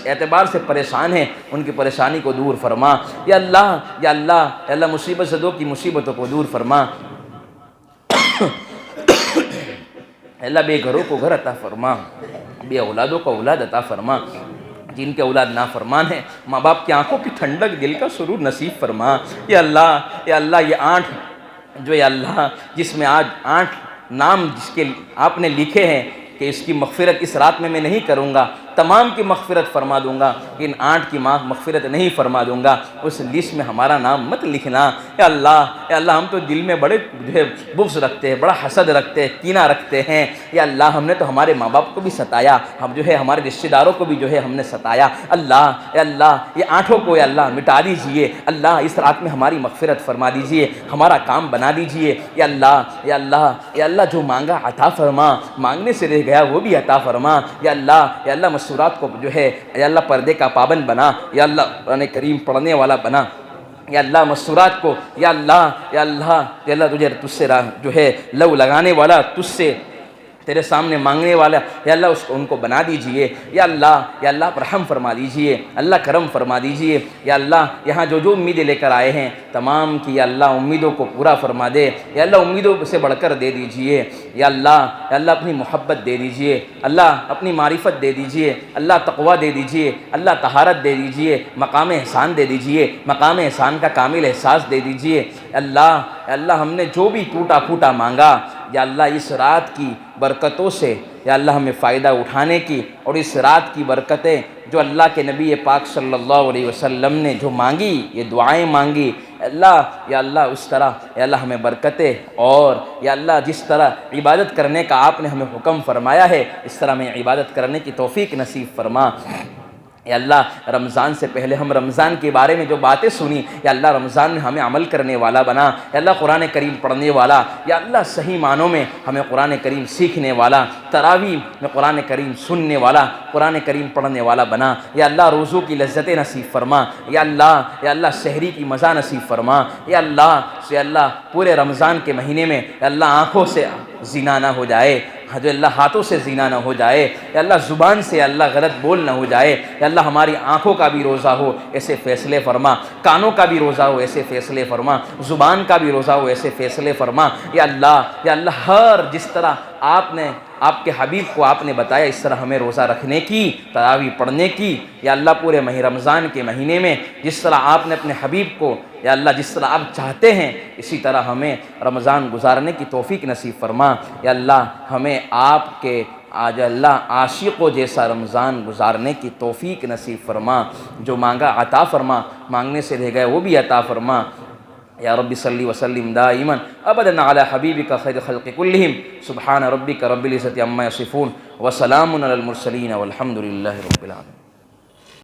اعتبار سے پریشان ہیں ان کی پریشانی کو دور فرما۔ یا اللہ مصیبت زدوں کی مصیبتوں کو دور فرما۔ اللہ بے گھروں کو گھر عطا فرما، بے اولادوں کو اولاد عطا فرما، جن کے اولاد نافرمان ہیں ماں باپ کی آنکھوں کی ٹھنڈک، دل کا سرور نصیب فرما۔ یا اللہ یہ 8 جو یا اللہ جس میں آج 8 نام جس کے آپ نے لکھے ہیں کہ اس کی مغفرت اس رات میں نہیں کروں گا، تمام کی مغفرت فرما دوں گا، ان 8 کی مغفرت نہیں فرما دوں گا، اس لسٹ میں ہمارا نام مت لکھنا۔ یا اللہ ہم تو دل میں بڑے جو ہے بغض رکھتے ہیں، بڑا حسد رکھتے ہیں، کینہ رکھتے ہیں۔ یا اللہ ہم نے تو ہمارے ماں باپ کو بھی ستایا، ہم جو ہے ہمارے رشتہ داروں کو بھی جو ہے ہم نے ستایا۔ اللہ یہ 8 کو یا اللہ مٹا دیجئے، اللہ اس رات میں ہماری مغفرت فرما دیجئے، ہمارا کام بنا دیجئے۔ یا اللہ جو مانگا عطا فرما، مانگنے سے رہ گیا وہ بھی عطا فرما۔ یا اللہ مسورات کو جو ہے یا اللہ پردے کا پابند بنا، یا اللہ قرآن کریم پڑھنے والا بنا۔ یا اللہ مسورات کو یا اللہ تجھ سے جو ہے لو لگانے والا، تجھ سے تیرے سامنے مانگنے والا، یا اللہ ان کو بنا دیجئے۔ یا اللہ آپ رحم فرما دیجئے، اللہ کرم فرما دیجئے۔ یا اللہ یہاں جو امیدیں لے کر آئے ہیں تمام کی یا اللہ امیدوں کو پورا فرما دے، یا اللہ امیدوں سے بڑھ کر دے دیجئے۔ یا اللہ اپنی محبت دے دیجئے، اللہ اپنی معرفت دے دیجئے، اللہ تقوی دے دیجئے، اللہ طہارت دے دیجئے، مقام احسان دے دیجئے، مقام احسان کا کامل احساس دے دیجئے۔ اللہ ہم نے جو بھی ٹوٹا پھوٹا مانگا، یا اللہ اس رات کی برکتوں سے یا اللہ ہمیں فائدہ اٹھانے کی، اور اس رات کی برکتیں جو اللہ کے نبی پاک صلی اللہ علیہ وسلم نے جو مانگی، یہ دعائیں مانگی، یا اللہ اس طرح یا اللہ ہمیں برکتیں، اور یا اللہ جس طرح عبادت کرنے کا آپ نے ہمیں حکم فرمایا ہے اس طرح ہمیں عبادت کرنے کی توفیق نصیب فرما۔ یا اللہ رمضان سے پہلے ہم رمضان کے بارے میں جو باتیں سنی، یا اللہ رمضان میں ہمیں عمل کرنے والا بنا، یا اللہ قرآن کریم پڑھنے والا، یا اللہ صحیح معنوں میں ہمیں قرآن کریم سیکھنے والا، تراویح میں قرآن کریم سننے والا، قرآن کریم پڑھنے والا بنا۔ یا اللہ روزوں کی لذتیں نصیب فرما، یا اللہ سحری کی مزہ نصیب فرما۔ یا اللہ پورے رمضان کے مہینے میں یا اللہ آنکھوں سے زنا نہ ہو جائے، جو اللہ ہاتھوں سے زنا نہ ہو جائے، یا اللہ زبان سے اللہ غلط بول نہ ہو جائے، یا اللہ ہماری آنکھوں کا بھی روزہ ہو ایسے فیصلے فرما، کانوں کا بھی روزہ ہو ایسے فیصلے فرما، زبان کا بھی روزہ ہو ایسے فیصلے فرما۔ یا اللہ ہر جس طرح آپ کے حبیب کو آپ نے بتایا اس طرح ہمیں روزہ رکھنے کی، تراویح پڑھنے کی، یا اللہ پورے ماہ رمضان کے مہینے میں جس طرح آپ نے اپنے حبیب کو یا اللہ جس طرح آپ چاہتے ہیں اسی طرح ہمیں رمضان گزارنے کی توفیق نصیب فرما۔ یا اللہ ہمیں آپ کے آج اللہ عاشقوں جیسا رمضان گزارنے کی توفیق نصیب فرما، جو مانگا عطا فرما، مانگنے سے رہ گئے وہ بھی عطا فرما۔ یا رب صلی وسلم دائما ابدا علی حبیبک خیر خلق کلہم، سبحان ربک رب العزۃ عما یصفون، وسلام علی المرسلین والحمد للہ رب العالمین۔